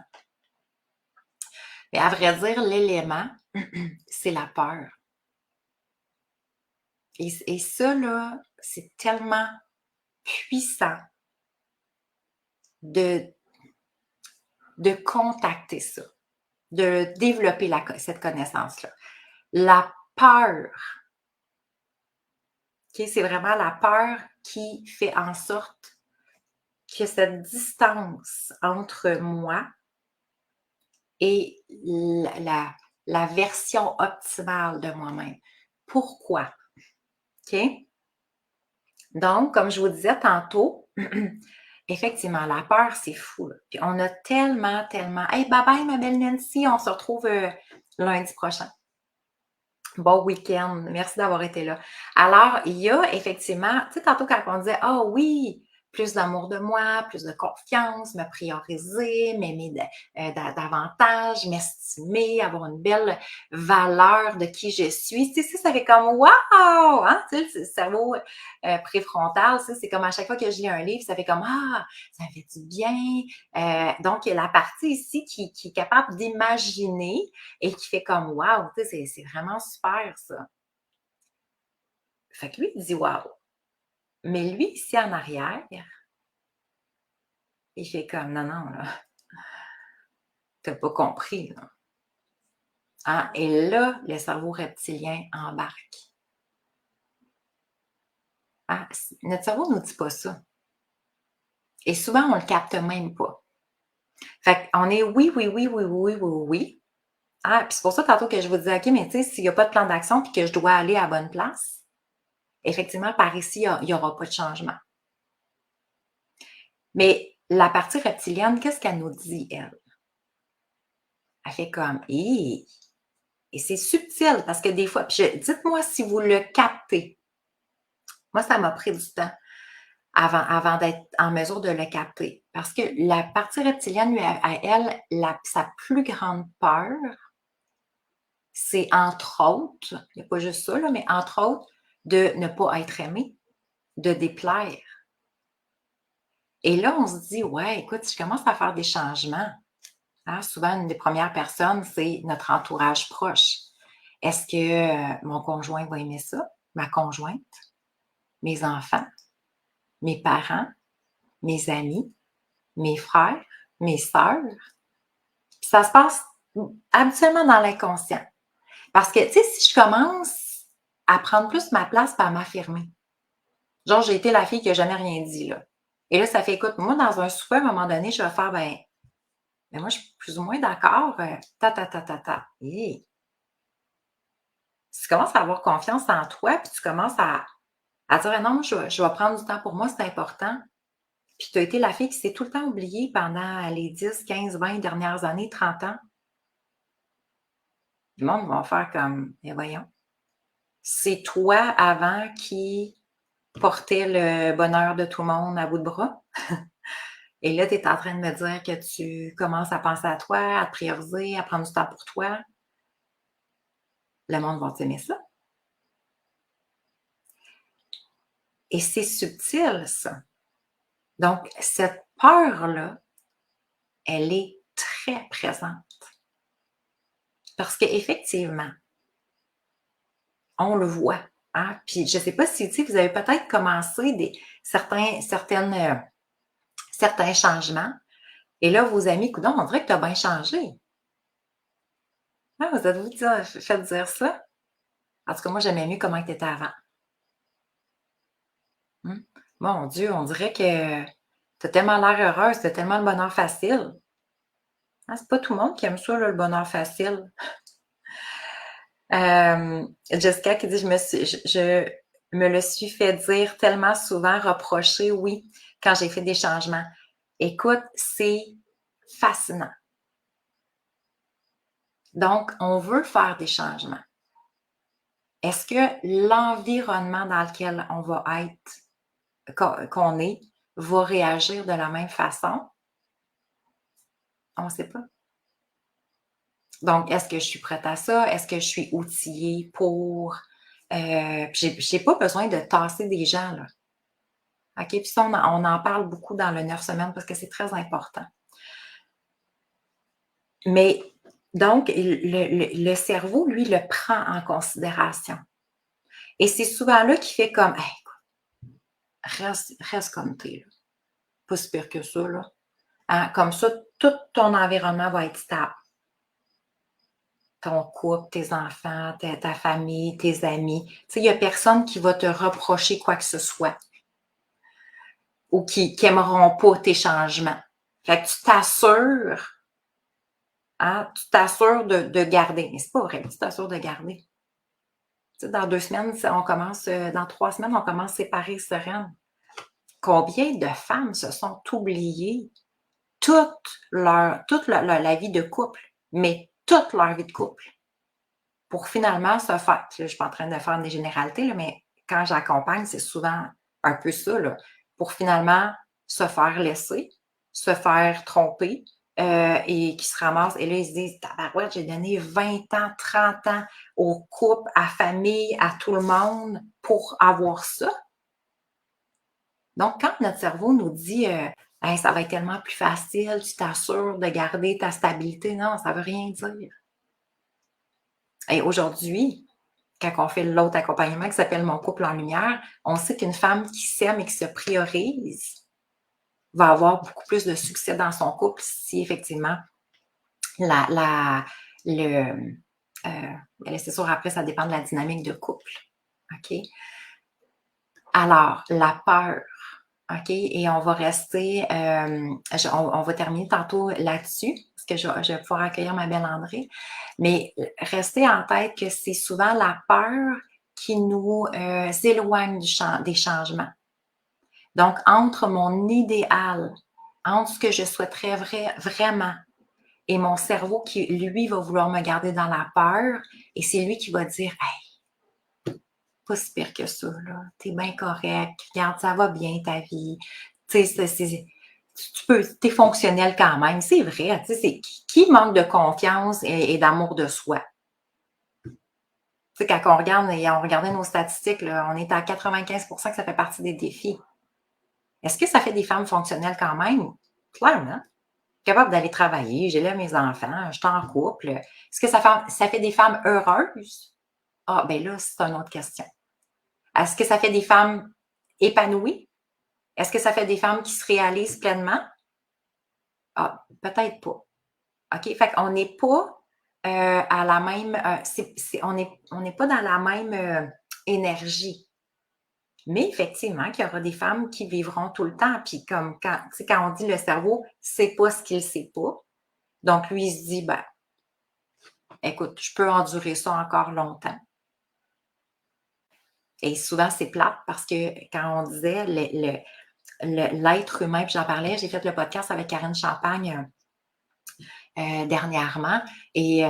Mais à vrai dire, l'élément, c'est la peur. Et ça, là, c'est tellement puissant de contacter ça, de développer cette connaissance-là. La peur OK? C'est vraiment la peur qui fait en sorte que cette distance entre moi et la version optimale de moi-même. Pourquoi? OK? Donc, comme je vous disais tantôt, effectivement, la peur, c'est fou, là. Puis on a tellement hey, bye bye ma belle Nancy, on se retrouve, lundi prochain. Bon week-end, merci d'avoir été là. Alors, il y a effectivement, tu sais, tantôt quand on disait: «Ah oui, plus d'amour de moi, plus de confiance, me prioriser, m'aimer davantage, m'estimer, avoir une belle valeur de qui je suis». Tu sais, ça fait comme «Wow!» hein, tu sais, le cerveau, préfrontal, tu sais, c'est comme à chaque fois que je lis un livre, ça fait comme «Ah, ça me fait du bien». Donc, il y a la partie ici qui est capable d'imaginer et qui fait comme «Wow!» tu sais, c'est vraiment super ça. Fait que lui, il dit «Wow!» mais lui, ici en arrière, il fait comme «Non, non, là, tu pas compris, là». Hein? Et là, le cerveau reptilien embarque. Ah, notre cerveau ne nous dit pas ça. Et souvent, on le capte même pas. Fait qu'on est oui, oui, oui, oui, oui, oui, oui. Ah, puis c'est pour ça tantôt que je vous disais, OK, mais tu sais, s'il y a pas de plan d'action puis que je dois aller à la bonne place, effectivement, par ici, il y aura pas de changement. Mais la partie reptilienne, qu'est-ce qu'elle nous dit, elle? Elle fait comme «Hi!» et c'est subtil parce que des fois, puis dites-moi si vous le captez. Moi, ça m'a pris du temps avant d'être en mesure de le capter. Parce que la partie reptilienne, lui, à elle, sa plus grande peur, c'est entre autres, il n'y a pas juste ça, là, mais entre autres, de ne pas être aimé, de déplaire. Et là, on se dit, ouais, écoute, si je commence à faire des changements, hein, souvent, une des premières personnes, c'est notre entourage proche. Est-ce que mon conjoint va aimer ça? Ma conjointe? Mes enfants? Mes parents? Mes amis? Mes frères? Mes sœurs? Puis ça se passe habituellement dans l'inconscient. Parce que, tu sais, si je commence à prendre plus ma place et à m'affirmer, genre, j'ai été la fille qui n'a jamais rien dit, là. Et là, ça fait, écoute, moi, dans un souper, à un moment donné, je vais faire, ben moi, je suis plus ou moins d'accord, ta. Hi. Si tu commences à avoir confiance en toi, puis tu commences à dire, ah non, je vais prendre du temps pour moi, c'est important. Puis tu as été la fille qui s'est tout le temps oubliée pendant les 10, 15, 20 dernières années, 30 ans. Le monde va faire comme, mais voyons. C'est toi avant qui portais le bonheur de tout le monde à bout de bras. Et là, tu es en train de me dire que tu commences à penser à toi, à te prioriser, à prendre du temps pour toi. Le monde va t'aimer ça. Et c'est subtil, ça. Donc, cette peur-là, elle est très présente. Parce qu'effectivement, on le voit. Hein? Puis je ne sais pas si vous avez peut-être commencé certains changements. Et là, vos amis, coudonc, on dirait que tu as bien changé. Ah, vous êtes-vous fait dire ça? En tout cas, moi, j'aimais mieux comment tu étais avant. Hmm? Mon Dieu, on dirait que tu as tellement l'air heureuse, tu as tellement le bonheur facile. Hein, c'est pas tout le monde qui aime ça, là, le bonheur facile. Jessica qui dit, je me le suis fait dire tellement souvent, reprocher, oui, quand j'ai fait des changements. Écoute, c'est fascinant. Donc, on veut faire des changements. Est-ce que l'environnement dans lequel on va être, qu'on est, va réagir de la même façon? On ne sait pas. Donc, est-ce que je suis prête à ça? Est-ce que je suis outillée pour? J'ai pas besoin de tasser des gens, là. OK? Puis ça, on en parle beaucoup dans le 9 semaines parce que c'est très important. Mais donc, le cerveau, lui, le prend en considération. Et c'est souvent là qu'il fait comme, hey, reste comme t'es, là. Pas si pire que ça, là. Hein? Comme ça, tout ton environnement va être stable. ton couple, tes enfants, ta famille, tes amis. Tu sais, il n'y a personne qui va te reprocher quoi que ce soit ou qui n'aimeront pas tes changements. Fait que tu t'assures, hein, de garder. Mais c'est pas vrai, tu t'assures de garder. Tu sais, dans 2 semaines, on commence, dans 3 semaines, on commence séparés, sereines. Combien de femmes se sont oubliées la vie de couple, mais toute leur vie de couple, pour finalement se faire, là, je ne suis pas en train de faire des généralités, là, mais quand j'accompagne, c'est souvent un peu ça, là, pour finalement se faire laisser, se faire tromper, et qui se ramassent, et là, ils se disent, tabarouette, j'ai donné 20 ans, 30 ans au couple, à la famille, à tout le monde pour avoir ça. Donc, quand notre cerveau nous dit hey, ça va être tellement plus facile, tu t'assures de garder ta stabilité, non, ça ne veut rien dire. Et aujourd'hui, quand on fait l'autre accompagnement qui s'appelle Mon couple en lumière, on sait qu'une femme qui s'aime et qui se priorise va avoir beaucoup plus de succès dans son couple si effectivement c'est sûr, après, ça dépend de la dynamique de couple. OK? Alors, la peur. OK? Et on va rester, on va terminer tantôt là-dessus, parce que je vais pouvoir accueillir ma belle André. Mais restez en tête que c'est souvent la peur qui nous éloigne des changements. Donc, entre mon idéal, entre ce que je souhaiterais vraiment et mon cerveau qui, lui, va vouloir me garder dans la peur, et c'est lui qui va dire « Hey, pas si pire que ça, là. T'es bien correct. Regarde, ça va bien ta vie. » Tu sais, t'es fonctionnel quand même. C'est vrai. Tu sais, qui manque de confiance et d'amour de soi? Tu sais, quand on regarde, et on regardait nos statistiques, là, on est à 95% que ça fait partie des défis. Est-ce que ça fait des femmes fonctionnelles quand même? Clairement. Capable d'aller travailler, j'élève mes enfants, je suis en couple. Est-ce que ça fait des femmes heureuses? Ah, ben là, c'est une autre question. Est-ce que ça fait des femmes épanouies? Est-ce que ça fait des femmes qui se réalisent pleinement? Ah, peut-être pas. OK? Fait qu'on n'est pas à la même. On n'est pas dans la même énergie. Mais effectivement, qu'il y aura des femmes qui vivront tout le temps. Puis comme quand on dit le cerveau, c'est pas ce qu'il sait pas. Donc, lui, il se dit, ben, écoute, je peux endurer ça encore longtemps. Et souvent, c'est plate parce que quand on disait l'être humain, puis j'en parlais, j'ai fait le podcast avec Karine Champagne dernièrement. Et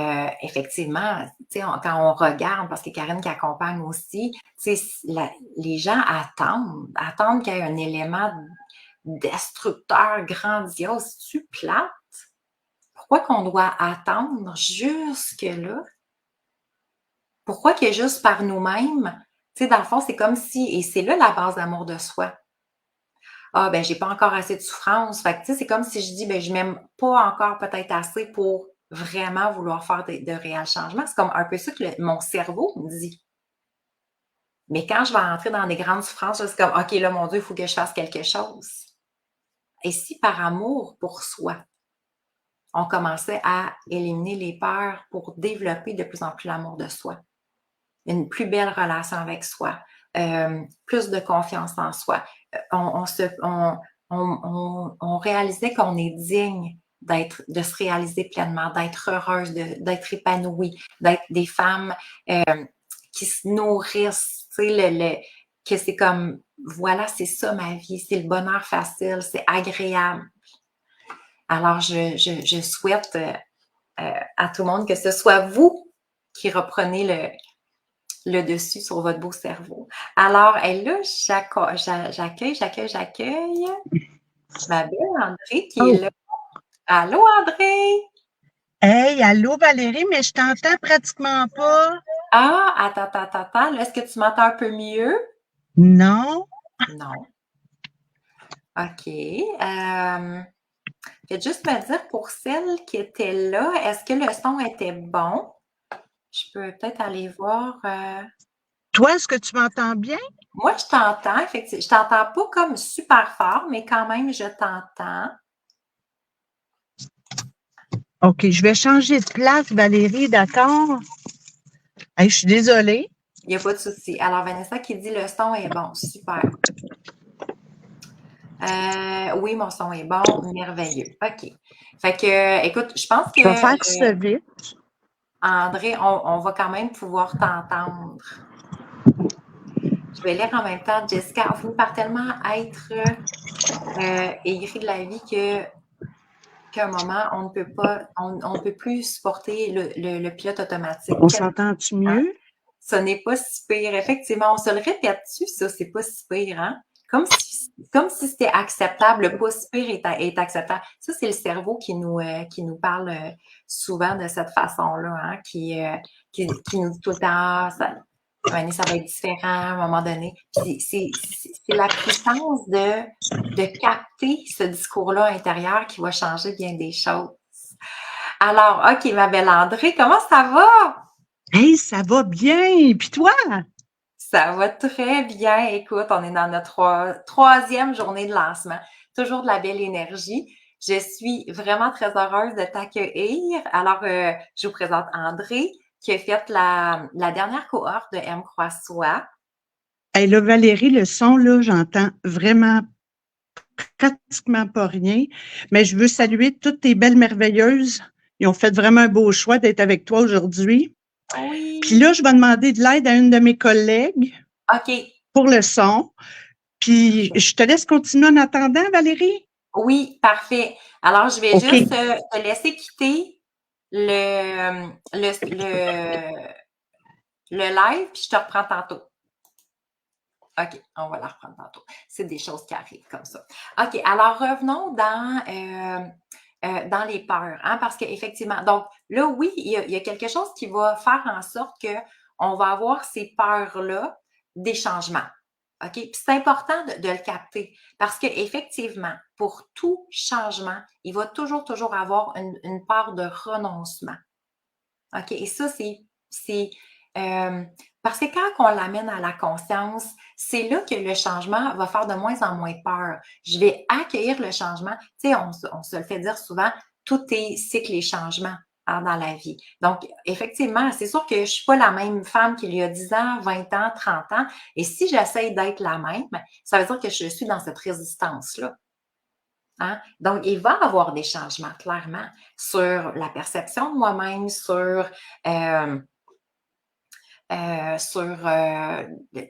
effectivement, quand on regarde, parce que Karine qui accompagne aussi, les gens attendent qu'il y ait un élément destructeur, grandiose. Tu plate? Pourquoi qu'on doit attendre jusque-là? Pourquoi que juste par nous-mêmes, tu sais, dans le fond, c'est comme si, et c'est là la base d'amour de soi. Ah, ben, j'ai pas encore assez de souffrance. Fait que, tu sais, c'est comme si je dis, ben, je m'aime pas encore peut-être assez pour vraiment vouloir faire de réels changements. C'est comme un peu ça que mon cerveau me dit. Mais quand je vais entrer dans des grandes souffrances, c'est comme, OK, là, mon Dieu, il faut que je fasse quelque chose. Et si par amour pour soi, on commençait à éliminer les peurs pour développer de plus en plus l'amour de soi, une plus belle relation avec soi, plus de confiance en soi. On réalisait qu'on est digne de se réaliser pleinement, d'être heureuse, d'être épanouie, d'être des femmes qui se nourrissent, tu sais, que c'est comme, voilà, c'est ça ma vie, c'est le bonheur facile, c'est agréable. Alors, je souhaite à tout le monde que ce soit vous qui reprenez le dessus sur votre beau cerveau. Alors, là, j'accueille ma belle André qui est là. Allô, André? Hey, allô Valérie, mais je t'entends pratiquement pas. Ah, attends. Là, est-ce que tu m'entends un peu mieux? Non. Non. OK. Faites juste me dire pour celles qui étaient là, est-ce que le son était bon? Je peux peut-être aller voir. Toi, est-ce que tu m'entends bien? Moi, je t'entends, effectivement. Je t'entends pas comme super fort, mais quand même, je t'entends. OK, je vais changer de place, Valérie, d'accord? Hey, je suis désolée. Il n'y a pas de souci. Alors, Vanessa qui dit le son est bon. Super. Oui, mon son est bon. Merveilleux. OK. Fait que, écoute, je pense que, Je vais faire ça vite. André, on va quand même pouvoir t'entendre. Je vais lire en même temps. Jessica, on finit par tellement être aigri de la vie qu'à un moment, on ne peut plus supporter le pilote automatique. On s'entend-tu Hein? mieux? Ce n'est pas si pire. Effectivement, on se le répète-tu, ça, c'est pas si pire, hein? Comme si c'était acceptable, le pas si pire est acceptable. Ça, c'est le cerveau qui nous parle souvent de cette façon-là, hein? Qui nous dit tout le temps, ça va être différent à un moment donné. Puis c'est la puissance de capter ce discours-là intérieur qui va changer bien des choses. Alors, OK, ma belle André, comment ça va? Hey, ça va bien. Puis toi? Ça va très bien. Écoute, on est dans notre troisième journée de lancement. Toujours de la belle énergie. Je suis vraiment très heureuse de t'accueillir. Alors, je vous présente André, qui a fait la dernière cohorte de M Croix-Soi. Hey, là, Valérie, le son, là, j'entends vraiment pratiquement pas rien. Mais je veux saluer toutes tes belles merveilleuses. Ils ont fait vraiment un beau choix d'être avec toi aujourd'hui. Puis Oui. là, je vais demander de l'aide à une de mes collègues OK. pour le son. Puis je te laisse continuer en attendant, Valérie. Oui, parfait. Alors, je vais OK. juste te laisser quitter le live, puis je te reprends tantôt. OK, on va la reprendre tantôt. C'est des choses qui arrivent comme ça. OK, alors revenons dans les peurs, hein, parce qu'effectivement, donc là, oui, il y a quelque chose qui va faire en sorte qu'on va avoir ces peurs-là des changements. OK? Puis c'est important de le capter parce qu'effectivement, pour tout changement, il va toujours avoir une part de renoncement. OK? Et ça, c'est parce que quand on l'amène à la conscience, c'est là que le changement va faire de moins en moins peur. Je vais accueillir le changement. Tu sais, on se le fait dire souvent, tout est cycle et changement, hein, dans la vie. Donc, effectivement, c'est sûr que je suis pas la même femme qu'il y a 10 ans, 20 ans, 30 ans. Et si j'essaye d'être la même, ça veut dire que je suis dans cette résistance-là. Hein? Donc, il va y avoir des changements, clairement, sur la perception de moi-même, sur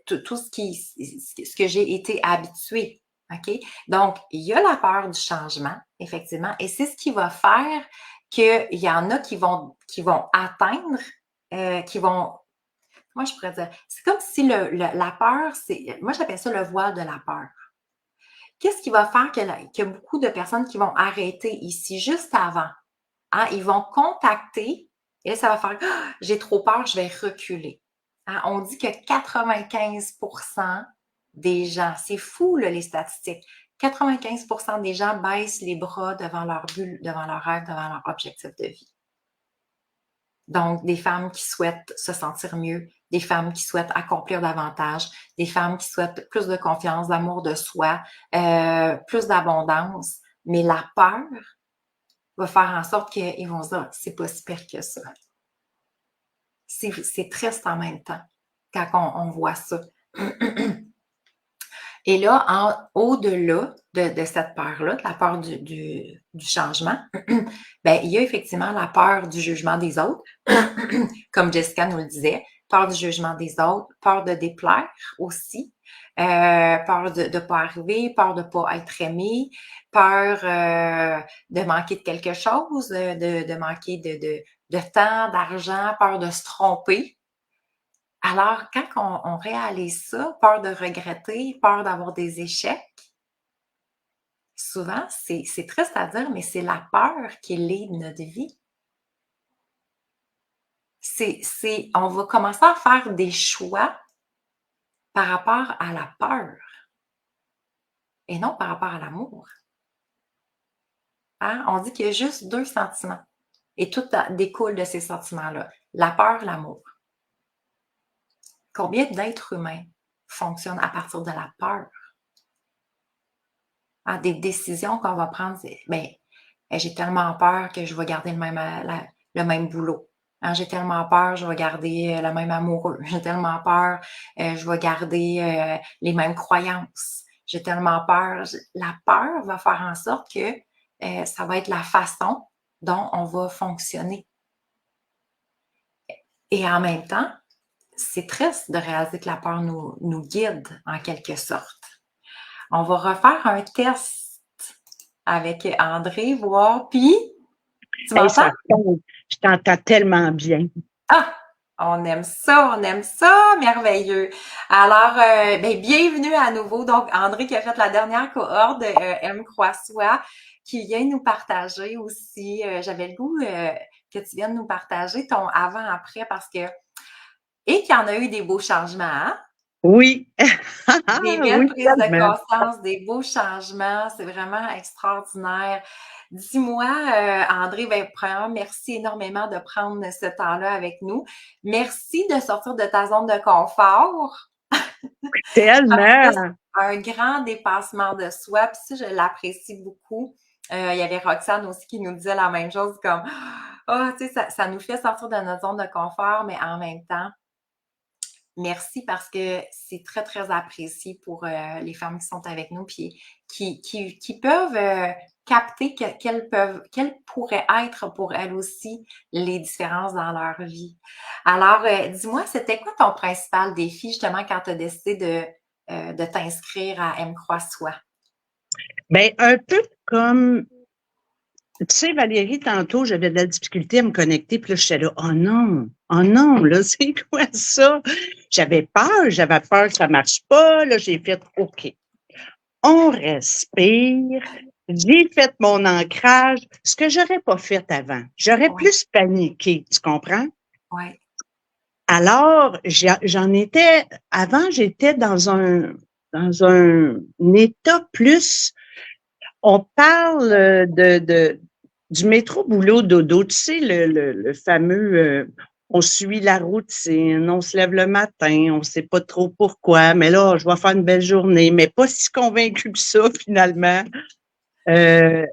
tout ce que j'ai été habituée. OK? Donc, il y a la peur du changement, effectivement, et c'est ce qui va faire qu'il y en a qui vont atteindre, moi je pourrais dire, c'est comme si la peur, moi j'appelle ça le voile de la peur. Qu'est-ce qui va faire qu'il y a beaucoup de personnes qui vont arrêter ici juste avant? Hein? Ils vont contacter et là, ça va faire ah, j'ai trop peur, je vais reculer. Hein? On dit que 95% des gens, c'est fou là, les statistiques, 95% des gens baissent les bras devant leur but, devant leur rêve, devant leur objectif de vie. Donc, des femmes qui souhaitent se sentir mieux, des femmes qui souhaitent accomplir davantage, des femmes qui souhaitent plus de confiance, d'amour de soi, plus d'abondance. Mais la peur va faire en sorte qu'ils vont se dire, c'est pas si pire que ça. C'est triste en même temps quand on voit ça. Et là, au-delà de cette peur-là, de la peur du changement, ben, il y a effectivement la peur du jugement des autres, comme Jessica nous le disait, peur du jugement des autres, peur de déplaire aussi, peur de ne pas arriver, peur de ne pas être aimé, peur de manquer de quelque chose, de manquer de temps, d'argent, peur de se tromper. Alors, quand on réalise ça, peur de regretter, peur d'avoir des échecs, souvent, c'est triste à dire, mais c'est la peur qui lead notre vie. On va commencer à faire des choix par rapport à la peur et non par rapport à l'amour. Hein? On dit qu'il y a juste deux sentiments et tout découle de ces sentiments-là, la peur, l'amour. Combien d'êtres humains fonctionnent à partir de la peur? Hein, des décisions qu'on va prendre, bien, J'ai tellement peur que je vais garder le même boulot. Hein, j'ai tellement peur, je vais garder le même amoureux. J'ai tellement peur, je vais garder les mêmes croyances. J'ai tellement peur. La peur va faire en sorte que ça va être la façon dont on va fonctionner. Et en même temps, c'est triste de réaliser que la peur nous guide en quelque sorte. On va refaire un test avec André, voir. Puis, tu Hey, m'entends? ça compte. Je t'entends tellement bien. Ah! On aime ça, merveilleux. Alors, ben, bienvenue à nouveau. Donc, André qui a fait la dernière cohorte de M. Croix-Soi, qui vient nous partager aussi. J'avais le goût que tu viennes nous partager ton avant-après parce que, et qu'il y en a eu des beaux changements, hein? Oui. Des belles Oui, prises de tellement. conscience, des beaux changements, c'est vraiment extraordinaire. Dis-moi, André, ben, premièrement, merci énormément de prendre ce temps-là avec nous. Merci de sortir de ta zone de confort parce que Tellement. c'est un grand dépassement de soi, puis ça, je l'apprécie beaucoup. Il y avait Roxane aussi qui nous disait la même chose, comme, ah, tu sais, ça nous fait sortir de notre zone de confort, mais en même temps, merci parce que c'est très, très apprécié pour les femmes qui sont avec nous puis qui peuvent capter quelles pourraient être pour elles aussi les différences dans leur vie. Alors, dis-moi, c'était quoi ton principal défi justement quand tu as décidé de t'inscrire à M. Croix-Soi? Ben, un peu comme, tu sais, Valérie, tantôt, j'avais de la difficulté à me connecter, puis là, j'étais là, oh non, là, c'est quoi ça? J'avais peur que ça marche pas, là, j'ai fait, OK, on respire, j'ai fait mon ancrage, ce que j'aurais pas fait avant. J'aurais Oui, plus paniqué, tu comprends? oui, Alors, avant, j'étais dans un état plus, on parle du métro boulot dodo, tu sais, le fameux, on suit la routine, on se lève le matin, on sait pas trop pourquoi, mais là, je vais faire une belle journée, mais pas si convaincu que ça, finalement. Euh,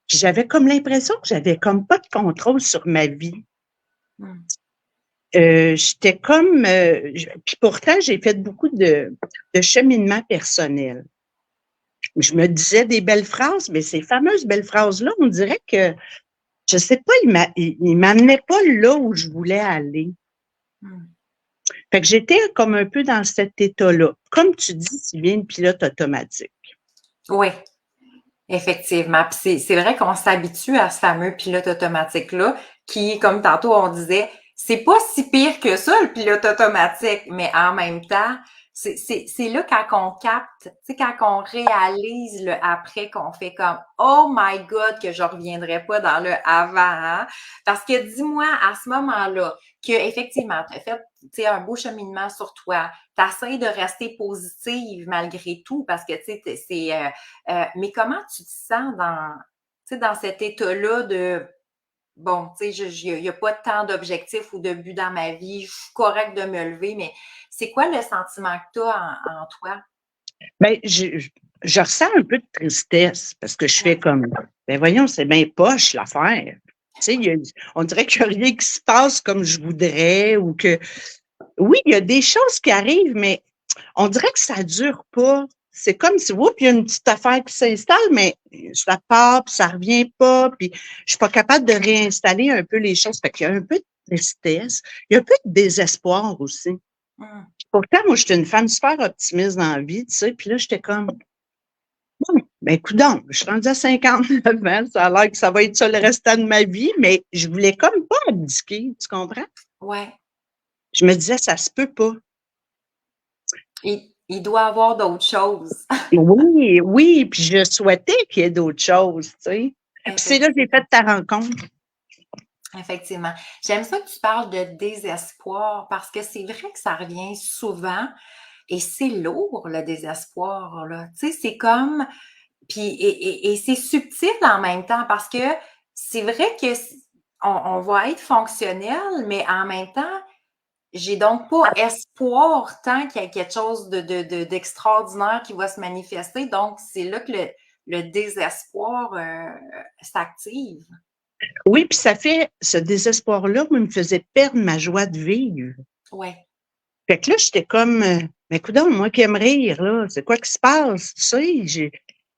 Puis j'avais comme l'impression que j'avais comme pas de contrôle sur ma vie. hmm, J'étais comme, puis pourtant, j'ai fait beaucoup de cheminement personnel. Je me disais des belles phrases, mais ces fameuses belles phrases-là, on dirait que, je sais pas, ils m'amenaient pas là où je voulais aller. hmm. Fait que j'étais comme un peu dans cet état-là. Comme tu dis, tu viens de pilote automatique. Oui, effectivement. Puis c'est vrai qu'on s'habitue à ce fameux pilote automatique-là, qui, comme tantôt on disait, c'est pas si pire que ça, le pilote automatique, mais en même temps, c'est là quand on capte, tu sais, quand on réalise le après, qu'on fait comme Oh my God, que je reviendrai pas dans le avant, hein? Parce que dis-moi, à ce moment-là, que effectivement, tu as fait tu sais, un beau cheminement sur toi, tu essaies de rester positive malgré tout, parce que tu sais, mais comment tu te sens tu sais, dans cet état-là de bon, tu sais, il n'y a pas tant d'objectifs ou de buts dans ma vie, je suis correcte de me lever, mais c'est quoi le sentiment que tu as en toi? Ben, je ressens un peu de tristesse parce que je fais Ouais, comme, ben voyons, c'est bien poche l'affaire. Tu sais, on dirait qu'il n'y a rien qui se passe comme je voudrais ou que, oui, il y a des choses qui arrivent, mais on dirait que ça dure pas. C'est comme si, oups, il y a une petite affaire qui s'installe, mais ça part, puis ça revient pas, puis je suis pas capable de réinstaller un peu les choses. Fait qu'il y a un peu de tristesse, il y a un peu de désespoir aussi. mmh, Pourtant, moi, j'étais une femme super optimiste dans la vie, tu sais, puis là, j'étais comme, bon, ben, coudonc, je suis rendue à 59 ans, ça a l'air que ça va être ça le restant de ma vie, mais je voulais comme pas abdiquer, tu comprends? ouais. Je me disais, ça se peut pas. Il doit y avoir d'autres choses. Oui, oui, puis je souhaitais qu'il y ait d'autres choses, tu sais. Puis c'est là que j'ai fait Effectivement. ta rencontre. Effectivement. J'aime ça que tu parles de désespoir parce que c'est vrai que ça revient souvent et c'est lourd, le désespoir, là. Tu sais, c'est comme, puis, et c'est subtil en même temps parce que c'est vrai que on va être fonctionnel, mais en même temps, j'ai donc pas espoir tant qu'il y a quelque chose d'extraordinaire qui va se manifester. Donc, c'est là que le désespoir s'active. Oui, puis ça fait, ce désespoir-là, moi, me faisait perdre ma joie de vivre. Ouais. Fait que là, j'étais comme, mais coudonc, moi qui aime rire, là, c'est quoi qui se passe? Tu sais,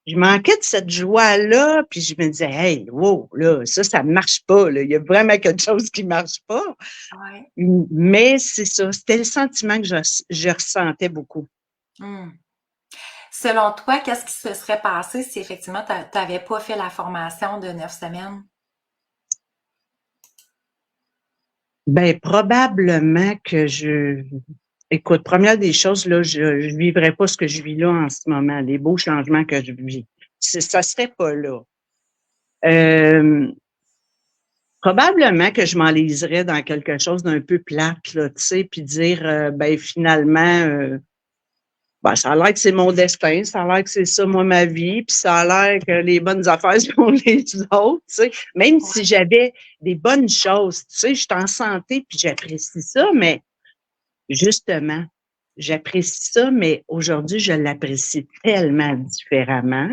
je manquais de cette joie-là, puis je me disais, hey, wow, là, ça marche pas, là. Il y a vraiment quelque chose qui marche pas. Ouais. Mais c'est ça, c'était le sentiment que je ressentais beaucoup. Hmm. Selon toi, qu'est-ce qui se serait passé si effectivement tu n'avais pas fait la formation de 9 semaines? Ben, probablement que écoute, première des choses, là, je vivrais pas ce que je vis là en ce moment, les beaux changements que je vis. Ça serait pas là. Euh, Probablement que je m'enliserais dans quelque chose d'un peu plate, là, tu sais, puis dire, ben, finalement, ben, ça a l'air que c'est mon destin, ça a l'air que c'est ça, moi, ma vie, puis ça a l'air que les bonnes affaires sont les autres, tu sais. Même si Ouais. j'avais des bonnes choses, tu sais, je suis en santé, puis j'apprécie ça, mais justement, j'apprécie ça, mais aujourd'hui, je l'apprécie tellement différemment.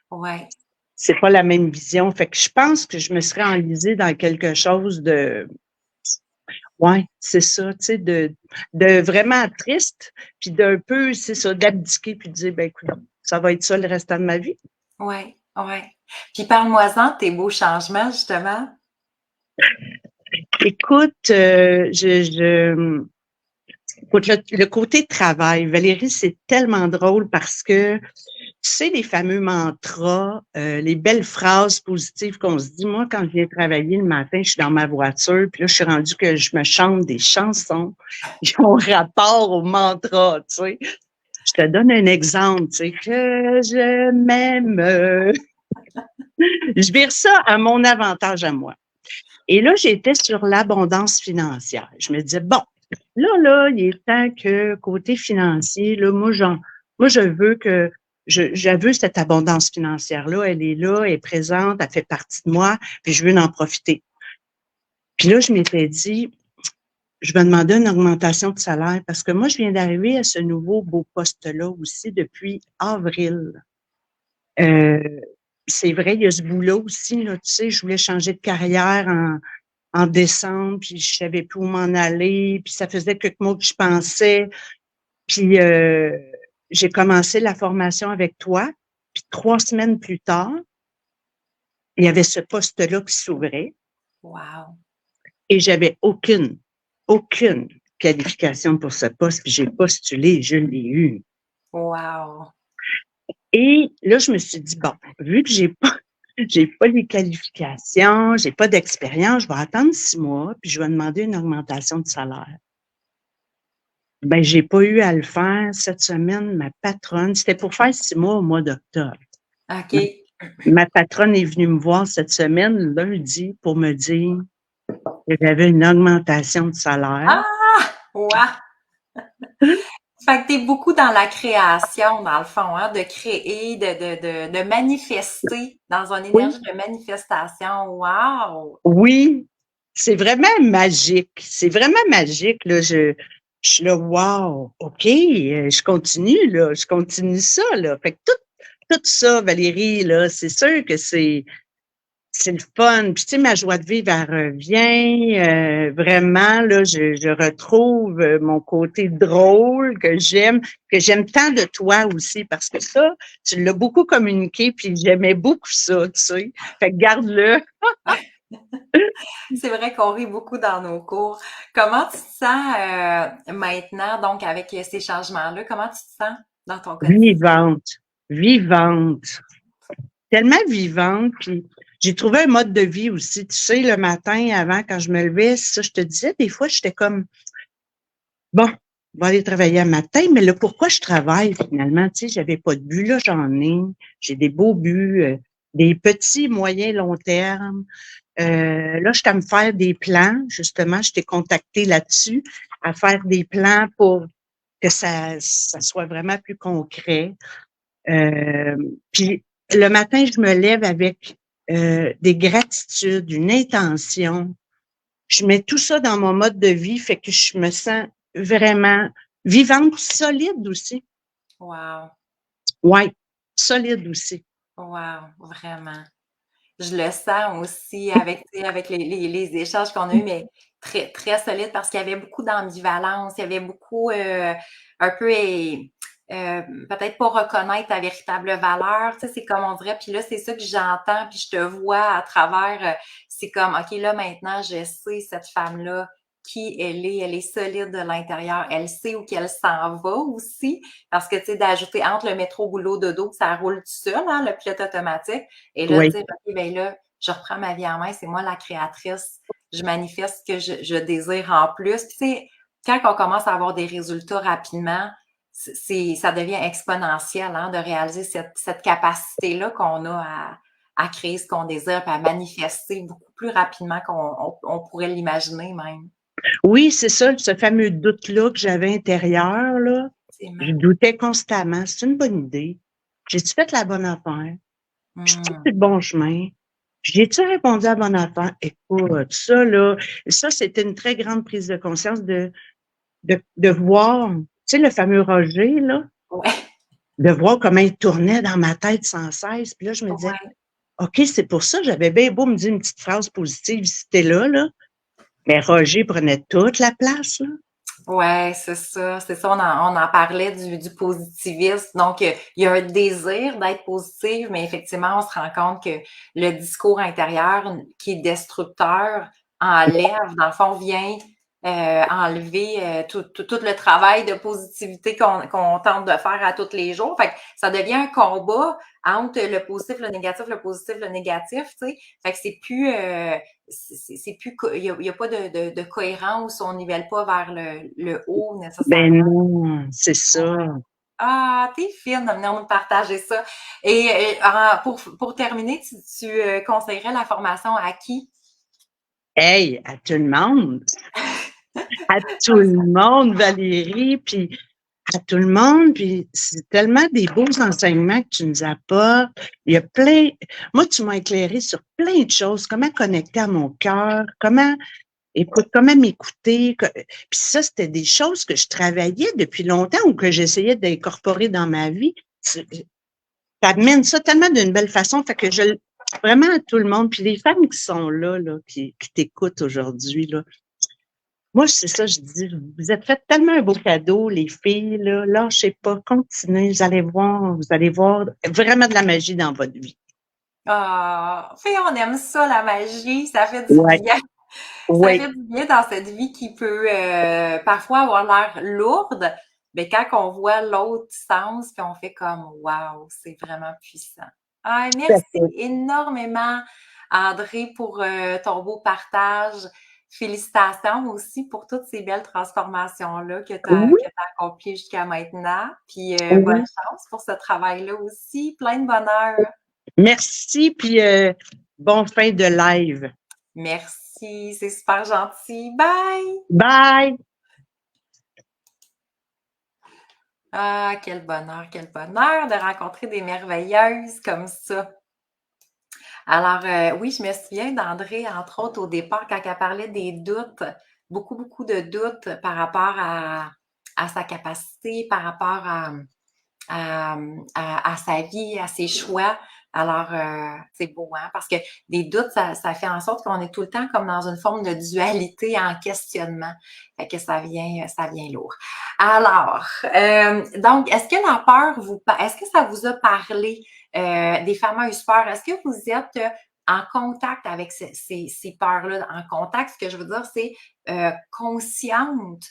Ouais. C'est pas la même vision. Fait que je pense que je me serais enlisée dans quelque chose de, ouais, c'est ça, tu sais, de vraiment triste, puis d'un peu, c'est ça, d'abdiquer, puis de dire, ben, écoute, ça va être ça le restant de ma vie. Ouais. Ouais. Puis parle-moi-en de tes beaux changements, justement. Écoute, écoute, le côté travail, Valérie, c'est tellement drôle parce que, tu sais, les fameux mantras, les belles phrases positives qu'on se dit. Moi, quand je viens travailler le matin, je suis dans ma voiture, puis là, je suis rendue que je me chante des chansons qui ont rapport au mantra, tu sais. Je te donne un exemple, tu sais, que je m'aime. Je vire ça à mon avantage à moi. Et là, j'étais sur l'abondance financière. Je me disais, bon, là, il est temps que côté financier, là, moi, je veux que, je veux cette abondance financière-là. Elle est là, elle est présente, elle fait partie de moi, puis je veux en profiter. Puis là, je m'étais dit, je vais demander une augmentation de salaire parce que moi, je viens d'arriver à ce nouveau beau poste-là aussi depuis avril. Euh, c'est vrai, il y a ce bout-là aussi, là, tu sais, je voulais changer de carrière en décembre, puis je savais plus où m'en aller, puis ça faisait quelques mois que je pensais, puis j'ai commencé la formation avec toi, puis 3 semaines plus tard, il y avait ce poste-là qui s'ouvrait Wow. et j'avais aucune qualification pour ce poste, puis j'ai postulé, je l'ai eu. Wow. Et là, je me suis dit, bon, vu que j'ai pas les qualifications, j'ai pas d'expérience, je vais attendre 6 mois, puis je vais demander une augmentation de salaire. Ben, j'ai pas eu à le faire cette semaine. Ma patronne, c'était pour faire 6 mois au mois d'octobre. OK. Ma patronne est venue me voir cette semaine, lundi, pour me dire que j'avais une augmentation de salaire. Ah! Wow! Fait que t'es beaucoup dans la création, dans le fond, hein, de créer, de manifester, dans une Oui, énergie de manifestation. Wow! oui, c'est vraiment magique. C'est vraiment magique, là. Je suis là, wow, OK, je continue, là. Je continue ça, là. Fait que tout ça, Valérie, là, c'est sûr que c'est le fun. Puis, tu sais, ma joie de vivre, elle revient. Vraiment, là, je retrouve mon côté drôle que j'aime tant de toi aussi, parce que ça, tu l'as beaucoup communiqué, puis j'aimais beaucoup ça, tu sais. Fait que garde-le. C'est vrai qu'on rit beaucoup dans nos cours. Comment tu te sens maintenant, donc, avec ces changements-là? Comment tu te sens dans ton quotidien? Vivante, vivante, tellement vivante. Puis j'ai trouvé un mode de vie aussi. Tu sais, le matin, avant, quand je me levais, ça, je te disais, des fois, j'étais comme, bon, je vais aller travailler à matin, mais là, pourquoi je travaille finalement? Tu sais, j'avais pas de but, là, j'en ai. J'ai des beaux buts, des petits, moyens, long terme. Là, je suis à me faire des plans, justement, je t'ai contacté là-dessus, à faire des plans pour que ça soit vraiment plus concret. Euh, Puis le matin, je me lève avec des gratitudes, une intention. Je mets tout ça dans mon mode de vie, fait que je me sens vraiment vivante, solide aussi. Wow! Ouais, solide aussi. Wow, vraiment. Je le sens aussi avec, tu sais, avec les échanges qu'on a eus, mais très, très solide parce qu'il y avait beaucoup d'ambivalence, il y avait beaucoup un peu peut-être pas reconnaître ta véritable valeur, tu sais, c'est comme on dirait, puis là, c'est ça que j'entends, puis je te vois à travers, c'est comme, OK, là, maintenant, je sais cette femme-là, qui elle est solide de l'intérieur, elle sait où qu'elle s'en va aussi, parce que, tu sais, d'ajouter entre le métro, boulot, dodo, ça roule tout seul, hein, le pilote automatique, et là, Oui. dire, OK, ben là, je reprends ma vie en main, c'est moi la créatrice, je manifeste ce que je désire en plus. Puis, tu sais, quand on commence à avoir des résultats rapidement, ça devient exponentiel, hein, de réaliser cette capacité-là qu'on a à créer ce qu'on désire, puis à manifester beaucoup plus rapidement qu'on pourrait l'imaginer même. Oui, c'est ça, ce fameux doute-là que j'avais intérieur, là. Je Effectivement. doutais constamment. C'est une bonne idée. J'ai-tu fait la bonne affaire? Je suis sur Hmm. le bon chemin. J'ai-tu répondu à la bonne affaire? Écoute, ça, là, ça, c'était une très grande prise de conscience de voir, tu sais, le fameux Roger, là, Ouais, de voir comment il tournait dans ma tête sans cesse. Puis là, je me disais, ouais. OK, c'est pour ça, j'avais bien beau me dire une petite phrase positive si c'était là. Mais Roger prenait toute la place, là. Ouais, c'est ça. C'est ça, on en parlait du positivisme. Donc, il y a un désir d'être positif, mais effectivement, on se rend compte que le discours intérieur qui est destructeur enlève, dans le fond, vient enlever tout le travail de positivité qu'on tente de faire à tous les jours. Fait que ça devient un combat entre le positif, le négatif, le positif, le négatif, tu sais. Fait que c'est plus c'est plus il y a pas de cohérence, on nivelle pas vers le haut Ben nécessairement. non, c'est ça. Ouais. Ah, t'es fine de venir nous partager ça. Et pour terminer, tu conseillerais la formation à qui? Hey, à tout le monde, Valérie, puis à tout le monde, puis c'est tellement des beaux enseignements que tu nous apportes. Il y a plein, moi, tu m'as éclairé sur plein de choses, comment connecter à mon cœur, comment m'écouter. Puis ça, c'était des choses que je travaillais depuis longtemps ou que j'essayais d'incorporer dans ma vie. Tu amènes ça tellement d'une belle façon, fait que vraiment à tout le monde, puis les femmes qui sont là, qui t'écoutent aujourd'hui, là. Moi, c'est ça, je dis, vous êtes fait tellement un beau cadeau, les filles, là. Lâchez pas, continuez, vous allez voir vraiment de la magie dans votre vie. Ah, fait, on aime ça, la magie, ça fait du Ouais, bien. Ça ouais, fait du bien dans cette vie qui peut parfois avoir l'air lourde, mais quand on voit l'autre sens, puis on fait comme waouh, c'est vraiment puissant. Ah, tout à merci fait. énormément, André, pour ton beau partage. Félicitations aussi pour toutes ces belles transformations-là Oui, que tu accomplies jusqu'à maintenant. Puis bonne oui. chance pour ce travail-là aussi. Plein de bonheur. Merci, puis bon fin de live. Merci, c'est super gentil. Bye! Bye! Ah, quel bonheur de rencontrer des merveilleuses comme ça. Alors, oui, je me souviens d'André, entre autres, au départ, quand elle parlait des doutes, beaucoup, beaucoup de doutes par rapport à sa capacité, par rapport à sa vie, à ses choix. Alors, c'est beau, hein? Parce que des doutes, ça fait en sorte qu'on est tout le temps comme dans une forme de dualité en questionnement. Fait que ça vient lourd. Alors, donc, est-ce que la peur est-ce que ça vous a parlé des fameuses peurs? Est-ce que vous êtes en contact avec ces peurs-là? En contact, ce que je veux dire, c'est consciente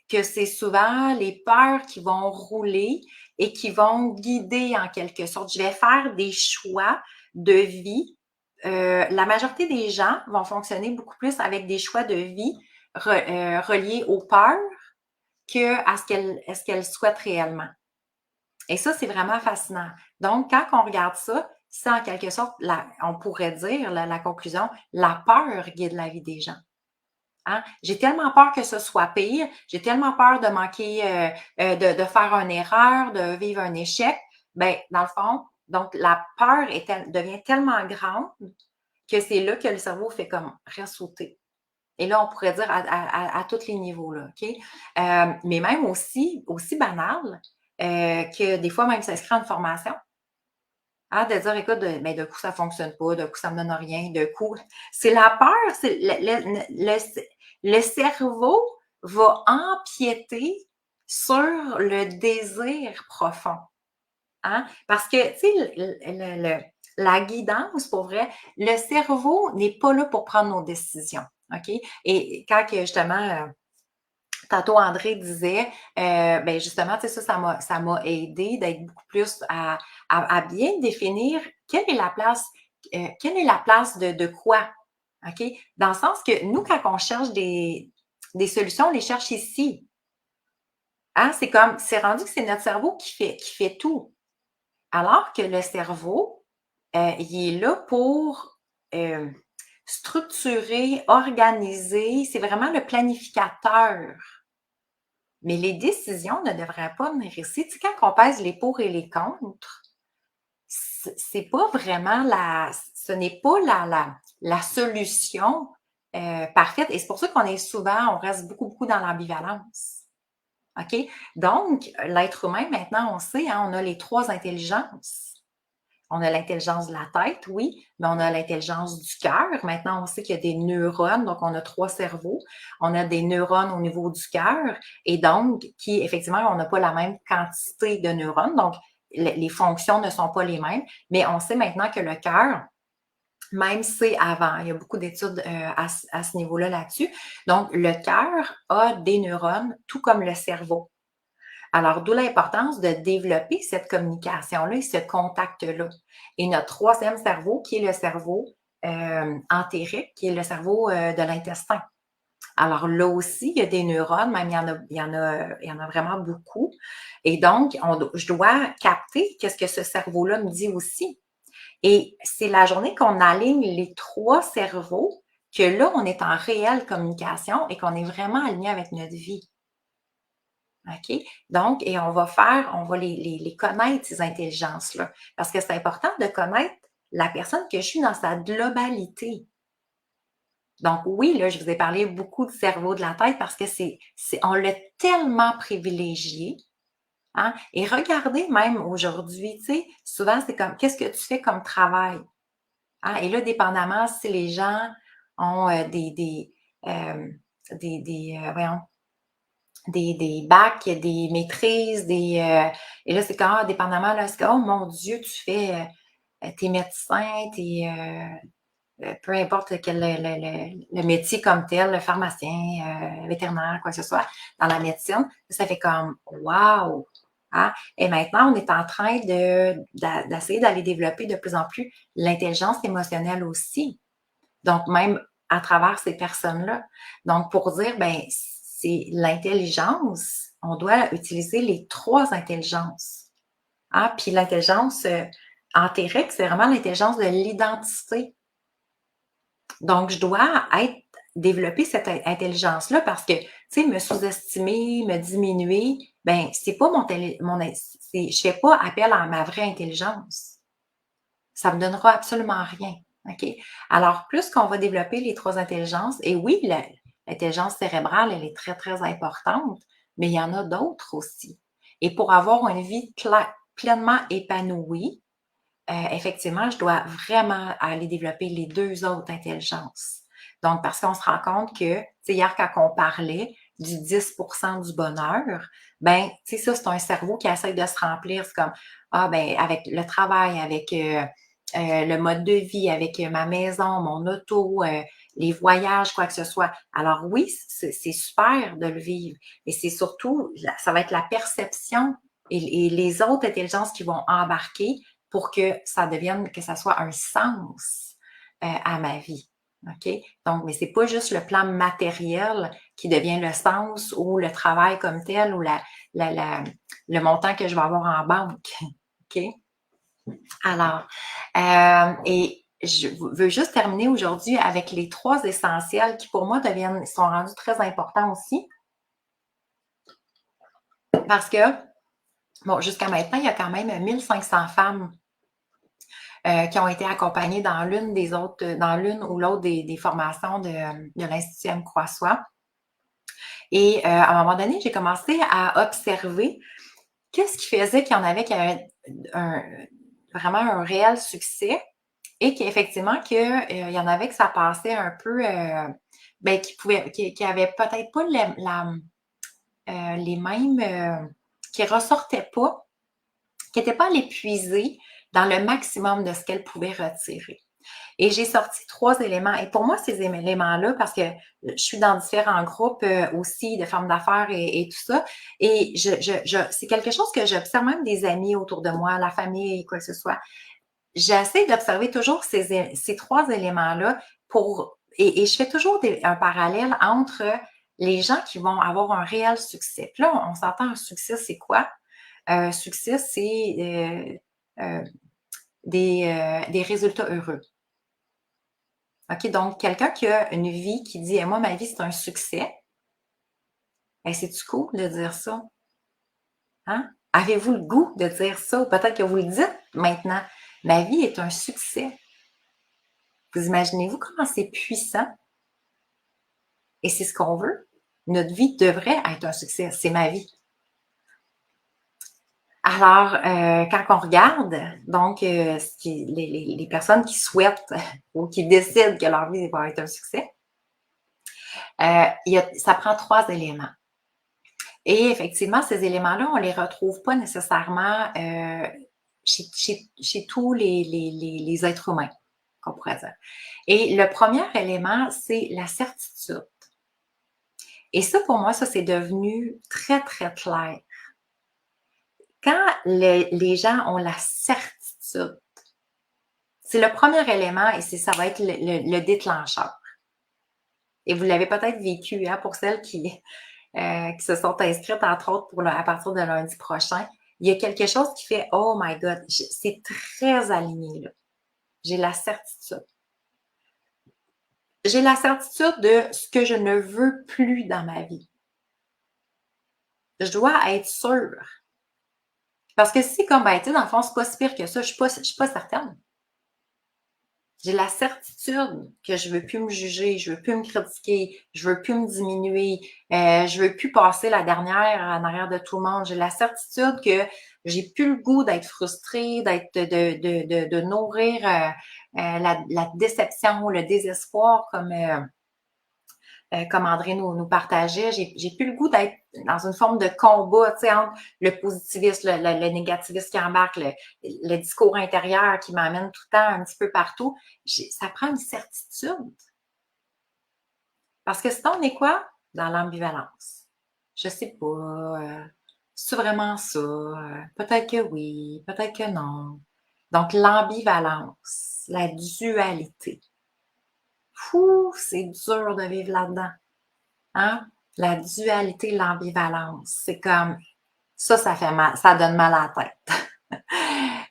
que c'est souvent les peurs qui vont rouler et qui vont guider en quelque sorte. Je vais faire des choix de vie. La majorité des gens vont fonctionner beaucoup plus avec des choix de vie reliés aux peurs qu'à ce qu'elles souhaitent réellement. Et ça, c'est vraiment fascinant. Donc, quand on regarde ça, c'est en quelque sorte, on pourrait dire, la conclusion, la peur guide la vie des gens. Hein? J'ai tellement peur que ce soit pire, j'ai tellement peur de manquer, de faire une erreur, de vivre un échec. Ben, dans le fond, donc la peur devient tellement grande que c'est là que le cerveau fait comme ressauter. Et là, on pourrait dire à tous les niveaux, là, OK? Mais même aussi banal que des fois, même s'inscrire à une formation. Hein, de dire, écoute, ben, de coup, ça fonctionne pas, de coup, ça me donne rien, de coup, c'est la peur, c'est le cerveau va empiéter sur le désir profond. Hein? Parce que, tu sais, la guidance, pour vrai, le cerveau n'est pas là pour prendre nos décisions. OK? Et quand justement, tantôt André disait, ben justement, tu sais, ça m'a aidé d'être beaucoup plus à bien définir quelle est la place de quoi. OK? Dans le sens que nous, quand on cherche des solutions, on les cherche ici. Hein? C'est rendu que c'est notre cerveau qui fait tout. Alors que le cerveau, il est là pour structurer, organiser, c'est vraiment le planificateur. Mais les décisions ne devraient pas venir ici. Tu sais, quand on pèse les pour et les contre, c'est pas vraiment ce n'est pas la solution parfaite. Et c'est pour ça on reste beaucoup, beaucoup dans l'ambivalence. OK? Donc, l'être humain, maintenant, on sait, hein, on a les 3 intelligences. On a l'intelligence de la tête, oui, mais on a l'intelligence du cœur. Maintenant, on sait qu'il y a des neurones, donc on a 3 cerveaux. On a des neurones au niveau du cœur et donc effectivement, on n'a pas la même quantité de neurones, donc les fonctions ne sont pas les mêmes, mais on sait maintenant que le cœur, même si c'est avant, il y a beaucoup d'études à ce niveau-là là-dessus. Donc, le cœur a des neurones, tout comme le cerveau. Alors, d'où l'importance de développer cette communication-là et ce contact-là. Et notre troisième cerveau, qui est le cerveau entérique, qui est le cerveau de l'intestin. Alors là aussi, il y a des neurones, même il y en a vraiment beaucoup. Et donc, je dois capter qu'est-ce que ce cerveau-là me dit aussi. Et c'est la journée qu'on aligne les 3 cerveaux que là, on est en réelle communication et qu'on est vraiment aligné avec notre vie. OK? Donc, et on va les connaître, ces intelligences-là. Parce que c'est important de connaître la personne que je suis dans sa globalité. Donc, oui, là, je vous ai parlé beaucoup du cerveau de la tête parce que on l'a tellement privilégié. Hein? Et regardez même aujourd'hui, tu sais, souvent c'est comme, qu'est-ce que tu fais comme travail? Hein? Et là, dépendamment si les gens ont voyons, des bacs, des maîtrises, et là, c'est quand, dépendamment, là, c'est comme, oh mon Dieu, t'es médecin, peu importe le métier comme tel, le pharmacien, vétérinaire, quoi que ce soit, dans la médecine, ça fait comme, wow! Hein? Et maintenant, on est en train d'essayer d'aller développer de plus en plus l'intelligence émotionnelle aussi. Donc, même à travers ces personnes-là. Donc, pour dire, ben, c'est l'intelligence, on doit utiliser les 3 intelligences. Hein? Puis l'intelligence entérique, c'est vraiment l'intelligence de l'identité. Donc, je dois développer cette intelligence-là parce que, tu sais, me sous-estimer, me diminuer, ben, c'est pas je fais pas appel à ma vraie intelligence. Ça me donnera absolument rien. OK? Alors, plus qu'on va développer les 3 intelligences, et oui, l'intelligence cérébrale, elle est très, très importante, mais il y en a d'autres aussi. Et pour avoir une vie pleinement épanouie, effectivement, je dois vraiment aller développer les 2 autres intelligences. Donc, parce qu'on se rend compte que, tu sais, hier, quand on parlait du 10% du bonheur, ben, tu sais, ça, c'est un cerveau qui essaie de se remplir. C'est comme, ah, ben, avec le travail, avec le mode de vie, avec ma maison, mon auto, les voyages, quoi que ce soit. Alors oui, c'est super de le vivre. Et c'est surtout, ça va être la perception et les autres intelligences qui vont embarquer pour que ça soit un sens à ma vie. OK? Donc, mais c'est pas juste le plan matériel qui devient le sens ou le travail comme tel ou le montant que je vais avoir en banque. OK? Alors, et je veux juste terminer aujourd'hui avec les 3 essentiels qui, pour moi, sont rendus très importants aussi. Parce que, bon, jusqu'à maintenant, il y a quand même 1500 femmes qui ont été accompagnées dans l'une ou l'autre des formations de l'Institut M. Croissois. Et à un moment donné, j'ai commencé à observer qu'est-ce qui faisait qu'il y en avait qui avaient vraiment un réel succès et qu'effectivement qu'il y en avait que ça passait un peu, qui avaient peut-être pas les mêmes, qui ressortaient pas, qui n'étaient pas à l'épuiser dans le maximum de ce qu'elles pouvaient retirer. Et j'ai sorti 3 éléments. Et pour moi, ces éléments-là, parce que je suis dans différents groupes aussi de femmes d'affaires et tout ça, et c'est quelque chose que j'observe même des amis autour de moi, la famille, quoi que ce soit. J'essaie d'observer toujours ces 3 éléments-là et je fais toujours un parallèle entre les gens qui vont avoir un réel succès. Puis là, on s'entend, un succès, c'est quoi? Un succès, c'est des résultats heureux. OK, donc quelqu'un qui a une vie qui dit moi, ma vie, c'est un succès. C'est-tu cool de dire ça? Hein? Avez-vous le goût de dire ça? Ou peut-être que vous le dites maintenant. Ma vie est un succès. Vous imaginez-vous comment c'est puissant? Et c'est ce qu'on veut. Notre vie devrait être un succès. C'est ma vie. Alors, quand on regarde, donc, les personnes qui souhaitent ou qui décident que leur vie va être un succès, ça prend 3 éléments. Et effectivement, ces éléments-là, on ne les retrouve pas nécessairement chez tous les êtres humains, qu'on pourrait dire. Et le premier élément, c'est la certitude. Et ça, pour moi, ça, c'est devenu très, très clair. Quand les gens ont la certitude, c'est le premier élément et ça va être le déclencheur. Et vous l'avez peut-être vécu, hein, pour celles qui se sont inscrites, entre autres, à partir de lundi prochain. Il y a quelque chose qui fait « Oh my God! » C'est très aligné, là. J'ai la certitude. J'ai la certitude de ce que je ne veux plus dans ma vie. Je dois être sûre. Parce que si c'est comme, tu sais, dans le fond, c'est pas si pire que ça, je suis pas certaine. J'ai la certitude que je veux plus me juger, je veux plus me critiquer, je veux plus me diminuer, je veux plus passer la dernière en arrière de tout le monde. J'ai la certitude que j'ai plus le goût d'être frustrée, de nourrir la déception, le désespoir comme André nous partageait. J'ai plus le goût d'être dans une forme de combat, tu sais, entre le positivisme, le négativisme qui embarque, le discours intérieur qui m'amène tout le temps un petit peu partout. Ça prend une certitude. Parce que sinon, on est quoi? Dans l'ambivalence. Je sais pas. C'est vraiment ça? Peut-être que oui, peut-être que non. Donc, l'ambivalence, la dualité. Fou, c'est dur de vivre là-dedans. Hein? La dualité, l'ambivalence. C'est comme, ça fait mal, ça donne mal à la tête.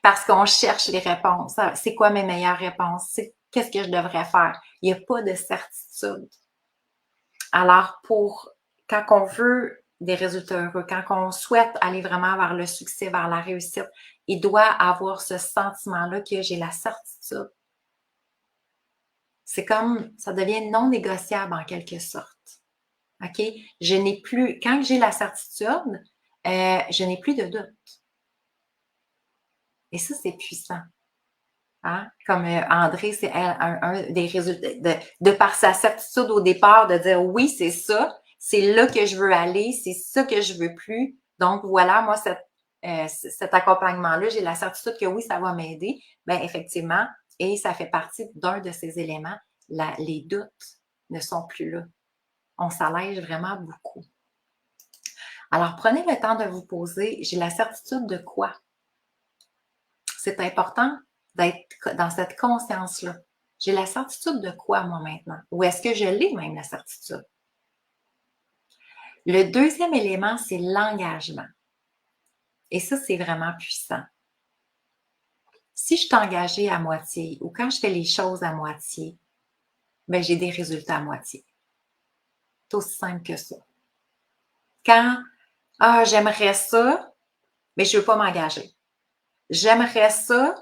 Parce qu'on cherche les réponses. C'est quoi mes meilleures réponses? Qu'est-ce que je devrais faire? Il n'y a pas de certitude. Alors, quand on veut des résultats heureux, quand on souhaite aller vraiment vers le succès, vers la réussite, il doit avoir ce sentiment-là que j'ai la certitude. C'est comme, ça devient non négociable en quelque sorte. OK? Je n'ai plus, quand j'ai la certitude, je n'ai plus de doute. Et ça, c'est puissant. Hein? Comme André, c'est un des résultats, de par sa certitude au départ, de dire oui, c'est ça, c'est là que je veux aller, c'est ça que je veux plus. Donc voilà, moi, cet accompagnement-là, j'ai la certitude que oui, ça va m'aider. Bien, effectivement, et ça fait partie d'un de ces éléments, les doutes ne sont plus là. On s'allège vraiment beaucoup. Alors, prenez le temps de vous poser, j'ai la certitude de quoi? C'est important d'être dans cette conscience-là. J'ai la certitude de quoi, moi, maintenant? Ou est-ce que je l'ai même, la certitude? Le deuxième élément, c'est l'engagement. Et ça, c'est vraiment puissant. Si je suis engagée à moitié ou quand je fais les choses à moitié, ben, j'ai des résultats à moitié. C'est aussi simple que ça. Quand, j'aimerais ça, mais je ne veux pas m'engager. J'aimerais ça,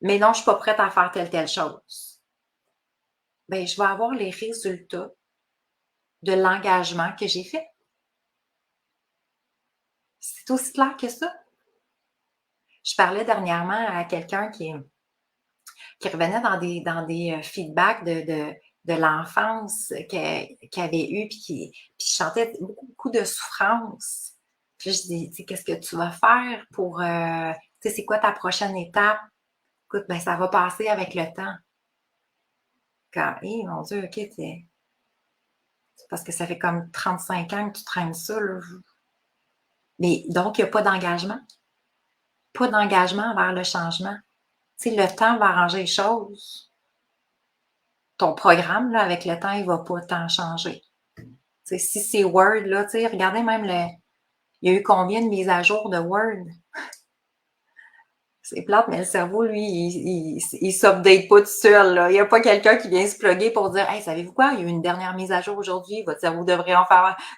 mais non, je ne suis pas prête à faire telle chose. Ben, je vais avoir les résultats de l'engagement que j'ai fait. C'est aussi clair que ça. Je parlais dernièrement à quelqu'un qui revenait dans des feedbacks de l'enfance qu'il avait eu, puis chantait beaucoup de souffrance. Puis je dis, tu sais, qu'est-ce que tu vas faire pour, tu sais, c'est quoi ta prochaine étape? Écoute, ben ça va passer avec le temps. Quand, hé, mon Dieu, ok, c'est parce que ça fait comme 35 ans que tu traînes ça, là. Mais donc, il n'y a pas d'engagement. Pas d'engagement vers le changement. Tu sais, le temps va arranger les choses. Ton programme, là, avec le temps, il ne va pas tant changer. T'sais, si c'est Word, là, tu sais, regardez même il y a eu combien de mises à jour de Word? C'est plate, mais le cerveau, lui, il s'update pas tout seul, là. Il n'y a pas quelqu'un qui vient se plugger pour dire, hey, savez-vous quoi? Il y a eu une dernière mise à jour aujourd'hui. Votre cerveau devrait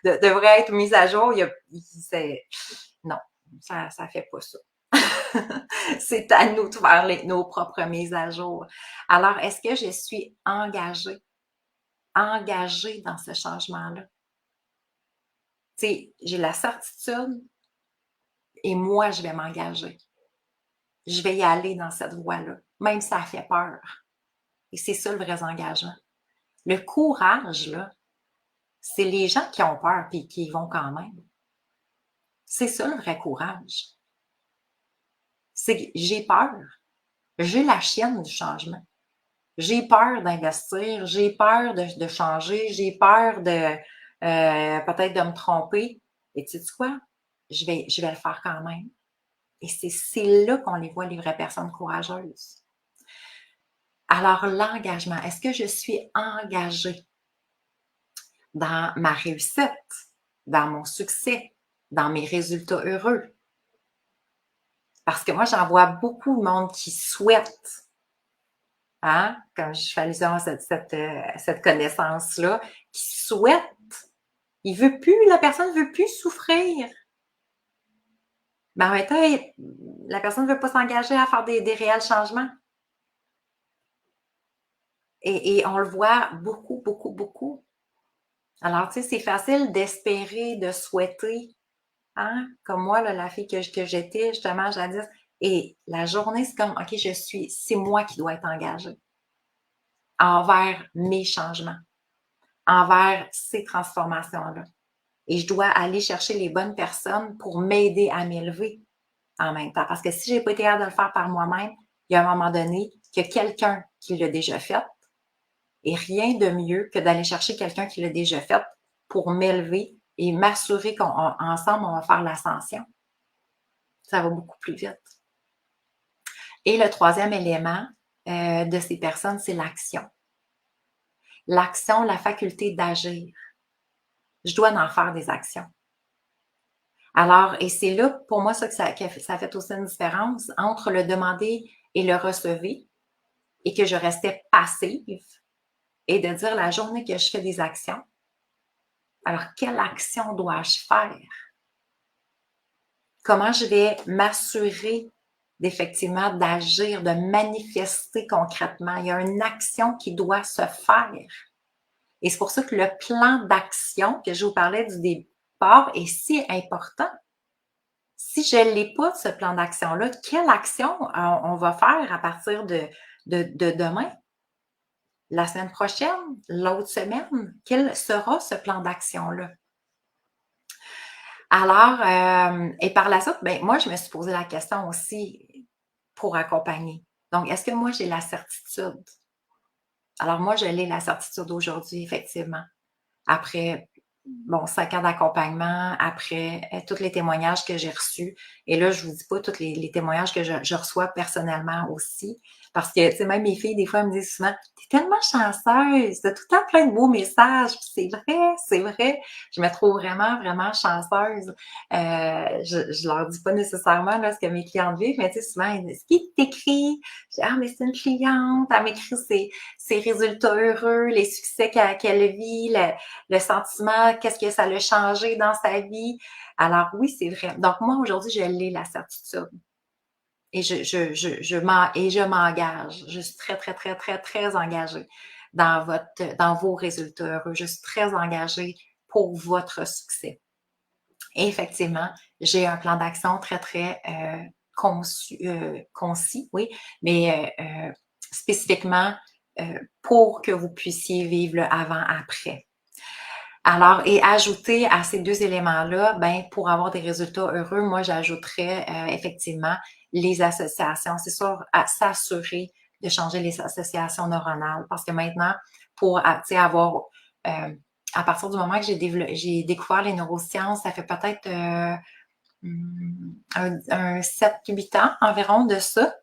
devrait être mis à jour. Non, ça fait pas ça. C'est à nous de faire nos propres mises à jour. Alors, est-ce que je suis engagée dans ce changement-là? Tu sais, j'ai la certitude et moi, je vais m'engager. Je vais y aller dans cette voie-là, même si ça fait peur. Et c'est ça le vrai engagement. Le courage, là, c'est les gens qui ont peur et qui y vont quand même. C'est ça le vrai courage. C'est que j'ai peur. J'ai la chienne du changement. J'ai peur d'investir, j'ai peur de changer, j'ai peur de peut-être de me tromper. Et tu sais quoi? Je vais le faire quand même. Et c'est là qu'on les voit, les vraies personnes courageuses. Alors, l'engagement, est-ce que je suis engagée dans ma réussite, dans mon succès, dans mes résultats heureux? Parce que moi, j'en vois beaucoup de monde qui souhaite, hein, comme je fais allusion à cette connaissance-là, qui souhaite, la personne ne veut plus souffrir. Mais en même temps, la personne ne veut pas s'engager à faire des réels changements. Et on le voit beaucoup, beaucoup, beaucoup. Alors, tu sais, c'est facile d'espérer, de souhaiter, hein? Comme moi, là, la fille que j'étais, justement, jadis. Et la journée, c'est comme, OK, c'est moi qui dois être engagée envers mes changements, envers ces transformations-là. Et je dois aller chercher les bonnes personnes pour m'aider à m'élever en même temps. Parce que si je n'ai pas été capable de le faire par moi-même, il y a un moment donné qu'il y a quelqu'un qui l'a déjà fait. Et rien de mieux que d'aller chercher quelqu'un qui l'a déjà fait pour m'élever et m'assurer qu'ensemble, on va faire l'ascension. Ça va beaucoup plus vite. Et le troisième élément de ces personnes, c'est l'action. L'action, la faculté d'agir. Je dois en faire des actions. Alors, et c'est là, pour moi, ça fait aussi une différence entre le demander et le recevoir, et que je restais passive, et de dire la journée que je fais des actions, alors quelle action dois-je faire? Comment je vais m'assurer d'effectivement d'agir, de manifester concrètement? Il y a une action qui doit se faire. Et c'est pour ça que le plan d'action que je vous parlais du départ est si important. Si je ne l'ai pas, ce plan d'action-là, quelle action on va faire à partir de demain, la semaine prochaine, l'autre semaine? Quel sera ce plan d'action-là? Alors, et par la suite, ben, moi, je me suis posé la question aussi pour accompagner. Donc, est-ce que moi, j'ai la certitude? Alors, moi, je l'ai la certitude aujourd'hui, effectivement. Après, 5 ans d'accompagnement, après tous les témoignages que j'ai reçus. Et là, je vous dis pas tous les témoignages que je reçois personnellement aussi. Parce que, tu sais, même mes filles, des fois, elles me disent souvent, t'es tellement chanceuse, t'as tout le temps plein de beaux messages. Puis c'est vrai. Je me trouve vraiment, vraiment chanceuse. Je leur dis pas nécessairement là, ce que mes clientes vivent, mais tu sais, souvent, elles disent, qui t'écrit? Je dis, mais c'est une cliente, elle m'écrit ses résultats heureux, les succès qu'elle vit, le sentiment, qu'est-ce que ça l'a changé dans sa vie. Alors oui, c'est vrai. Donc moi, aujourd'hui, je l'ai la certitude. Et je m'engage. Je suis très, très, très, très, très engagée dans vos résultats heureux. Je suis très engagée pour votre succès. Et effectivement, j'ai un plan d'action très, très concis, oui, mais spécifiquement pour que vous puissiez vivre le avant-après. Alors, et ajouter à ces deux éléments-là, ben, pour avoir des résultats heureux, moi, j'ajouterais effectivement les associations. C'est sûr, à s'assurer de changer les associations neuronales parce que maintenant, pour avoir, à partir du moment que j'ai découvert les neurosciences, ça fait peut-être un 7-8 ans environ de ça.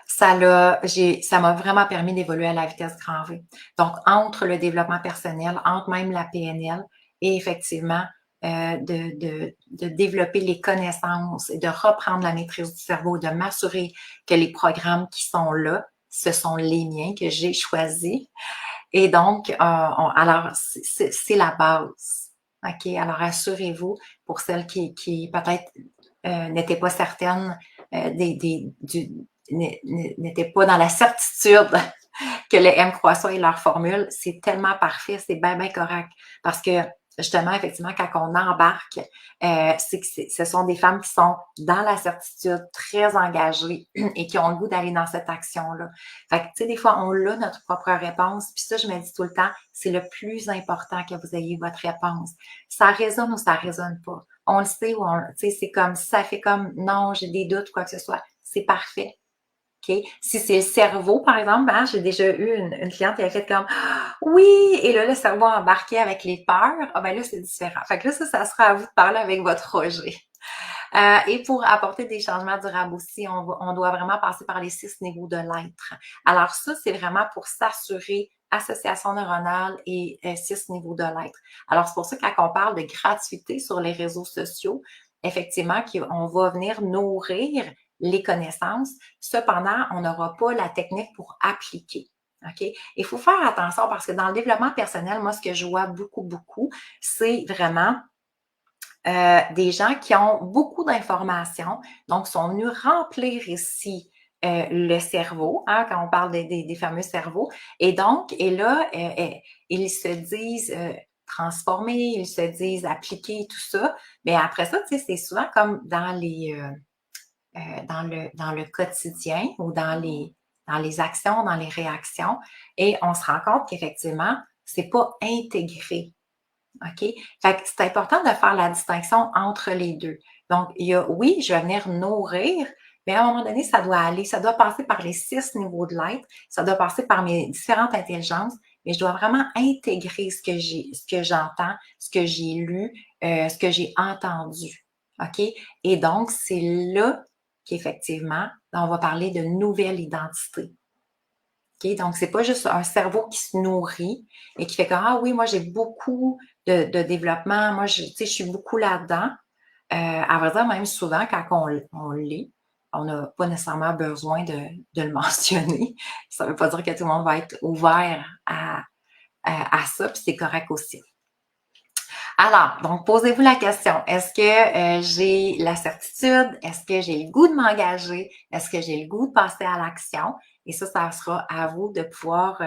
Ça m'a vraiment permis d'évoluer à la vitesse grand V. Donc, entre le développement personnel, entre même la PNL et effectivement de développer les connaissances et de reprendre la maîtrise du cerveau, de m'assurer que les programmes qui sont là, ce sont les miens que j'ai choisis. Et donc, alors, c'est la base. OK? Alors, assurez-vous, pour celles qui peut-être n'étaient pas certaines n'étaient pas dans la certitude que le M croissant est leur formule, c'est tellement parfait, c'est bien, bien correct. Parce que justement, effectivement, quand on embarque, ce sont des femmes qui sont dans la certitude, très engagées et qui ont le goût d'aller dans cette action-là. Fait que, tu sais, des fois, on a notre propre réponse. Puis ça, je me dis tout le temps, c'est le plus important que vous ayez votre réponse. Ça résonne ou ça résonne pas. On le sait ou tu sais, c'est comme, ça fait comme, non, j'ai des doutes, quoi que ce soit. C'est parfait. OK? Si c'est le cerveau, par exemple, hein, j'ai déjà eu une cliente qui a fait comme oui, et là, le cerveau embarqué avec les peurs, ah ben là, c'est différent. Fait que là, ça sera à vous de parler avec votre Roger. Et pour apporter des changements durables aussi, on doit vraiment passer par les 6 niveaux de l'être. Alors ça, c'est vraiment pour s'assurer association neuronale et 6 niveaux de l'être. Alors, c'est pour ça que quand on parle de gratuité sur les réseaux sociaux, effectivement, on va venir nourrir les connaissances. Cependant, on n'aura pas la technique pour appliquer. OK? Il faut faire attention parce que dans le développement personnel, moi, ce que je vois beaucoup, beaucoup, c'est vraiment des gens qui ont beaucoup d'informations, donc sont venus remplir ici le cerveau, hein, quand on parle des fameux cerveaux. Et donc, et là, ils se disent transformés, ils se disent appliquer, tout ça. Mais après ça, tu sais, c'est souvent comme dans le quotidien ou dans les actions, dans les réactions. Et on se rend compte qu'effectivement, c'est pas intégré. OK? Fait que c'est important de faire la distinction entre les deux. Donc, oui, je vais venir nourrir, mais à un moment donné, ça doit passer par les 6 niveaux de l'être, ça doit passer par mes différentes intelligences, mais je dois vraiment intégrer ce que j'entends, ce que j'ai lu, ce que j'ai entendu. OK? Et donc, c'est là qu'effectivement, on va parler de nouvelle identité. OK? Donc, c'est pas juste un cerveau qui se nourrit et qui fait que, ah oui, moi, j'ai beaucoup de développement. Moi, tu sais, je suis beaucoup là-dedans. À vrai dire, même souvent, quand on lit, on n'a pas nécessairement besoin de le mentionner. Ça ne veut pas dire que tout le monde va être ouvert à ça, puis c'est correct aussi. Alors, donc, posez-vous la question, est-ce que j'ai la certitude? Est-ce que j'ai le goût de m'engager? Est-ce que j'ai le goût de passer à l'action? Et ça sera à vous de pouvoir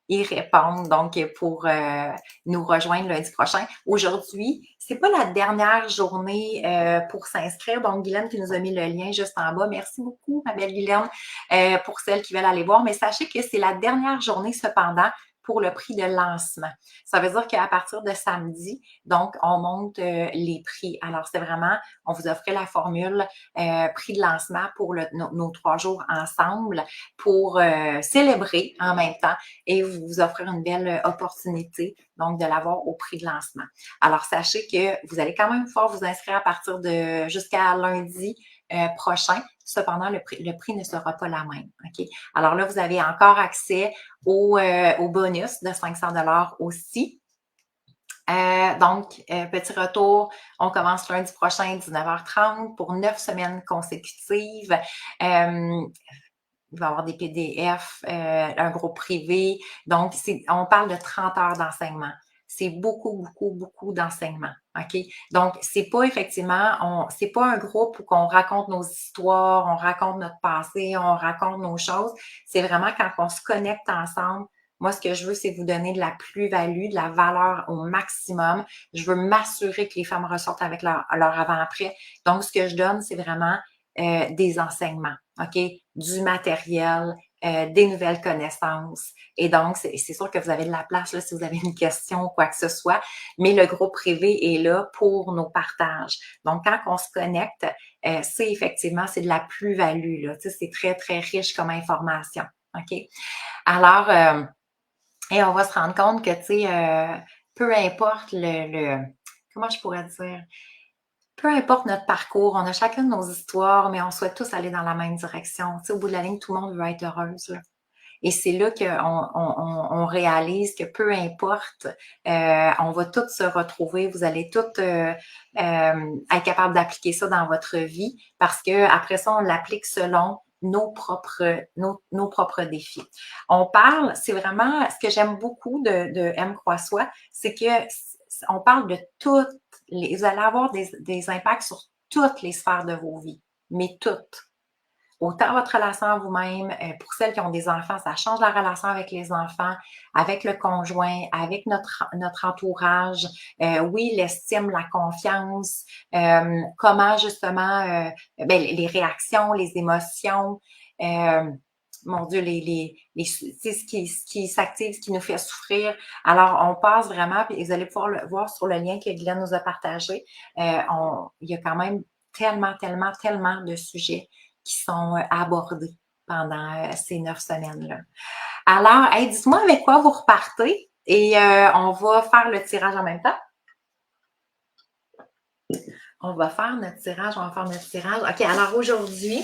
y répondre. Donc, pour nous rejoindre lundi prochain. Aujourd'hui, c'est pas la dernière journée pour s'inscrire. Donc, Guylaine qui nous a mis le lien juste en bas. Merci beaucoup, ma belle Guylaine, pour celles qui veulent aller voir. Mais sachez que c'est la dernière journée, cependant, pour le prix de lancement. Ça veut dire qu'à partir de samedi, donc, on monte les prix. Alors, c'est vraiment, on vous offrait la formule prix de lancement pour nos 3 jours ensemble pour célébrer en même temps et vous offrir une belle opportunité, donc, de l'avoir au prix de lancement. Alors, sachez que vous allez quand même pouvoir vous inscrire à partir de jusqu'à lundi prochain. Cependant, le prix ne sera pas la même. OK? Alors là, vous avez encore accès au bonus de 500 $ aussi. Donc, petit retour, on commence lundi prochain, 19h30 pour 9 semaines consécutives. Il va y avoir des PDF, un groupe privé. Donc, on parle de 30 heures d'enseignement. C'est beaucoup, beaucoup, beaucoup d'enseignement. OK? Donc, c'est pas effectivement, c'est pas un groupe où on raconte nos histoires, on raconte notre passé, on raconte nos choses. C'est vraiment quand on se connecte ensemble. Moi, ce que je veux, c'est vous donner de la plus-value, de la valeur au maximum. Je veux m'assurer que les femmes ressortent avec leur avant-après. Donc, ce que je donne, c'est vraiment des enseignements, OK? Du matériel, des nouvelles connaissances. Et donc, c'est sûr que vous avez de la place là, si vous avez une question ou quoi que ce soit, mais le groupe privé est là pour nos partages. Donc, quand on se connecte, c'est effectivement, c'est de la plus-value, là. Tu sais, c'est très, très riche comme information, OK? Alors, et on va se rendre compte que, tu sais, peu importe comment je pourrais dire, peu importe notre parcours, on a chacun nos histoires, mais on souhaite tous aller dans la même direction. Tu sais, au bout de la ligne, tout le monde veut être heureuse, là. Et c'est là qu'on réalise que peu importe, on va toutes se retrouver, vous allez toutes être capable d'appliquer ça dans votre vie parce que après ça, on l'applique selon nos propres défis. On parle, c'est vraiment ce que j'aime beaucoup de M. Croix-Soi, c'est que on parle de toutes vous allez avoir des impacts sur toutes les sphères de vos vies, mais toutes. Autant votre relation à vous-même, pour celles qui ont des enfants, ça change la relation avec les enfants, avec le conjoint, avec notre entourage. Oui, l'estime, la confiance, comment justement, les réactions, les émotions, mon Dieu, ce qui s'active, ce qui nous fait souffrir. Alors, on passe vraiment, puis vous allez pouvoir le voir sur le lien que Glenn nous a partagé. Il y a quand même tellement, tellement, tellement de sujets qui sont abordés pendant ces 9 semaines-là. Alors, hey, dites-moi avec quoi vous repartez et on va faire le tirage en même temps. On va faire notre tirage. OK, alors aujourd'hui,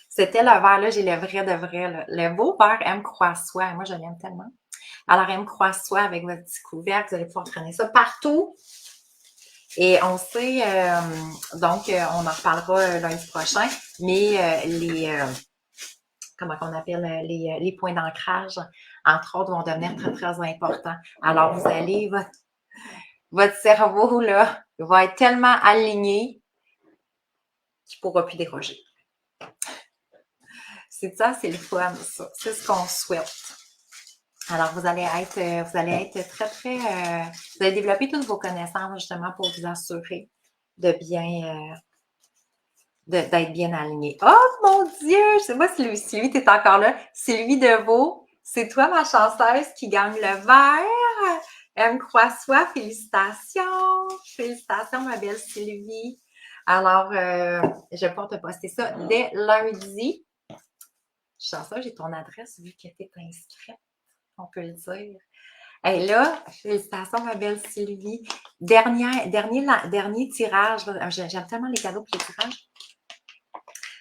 c'était le verre, là, j'ai le vrai de vrai, là. Le beau verre M. Croix-Soi. Moi, je l'aime tellement. Alors, M. Croix-Soi avec votre petit couvercle, vous allez pouvoir traîner ça partout. Et on sait, donc, on en reparlera lundi prochain, mais comment on appelle, les points d'ancrage, entre autres, vont devenir très, très importants. Alors, vous allez, votre cerveau, là, va être tellement aligné qu'il ne pourra plus déroger. C'est ça, c'est le fun, ça. C'est ce qu'on souhaite. Alors, vous allez être très, très, vous allez développer toutes vos connaissances, justement, pour vous assurer de bien, d'être bien aligné. Oh mon Dieu! Je sais pas si Sylvie, t'es encore là. Sylvie Deveau, c'est toi ma chanceuse qui gagne le verre. M. Croix-Soi, félicitations! Félicitations, ma belle Sylvie. Alors, je vais pouvoir te poster ça dès lundi. Je suis chanceuse, j'ai ton adresse vu que tu es inscrite, on peut le dire. Et là, félicitations, ma belle Sylvie. Dernier tirage. J'aime tellement les cadeaux et les tirages.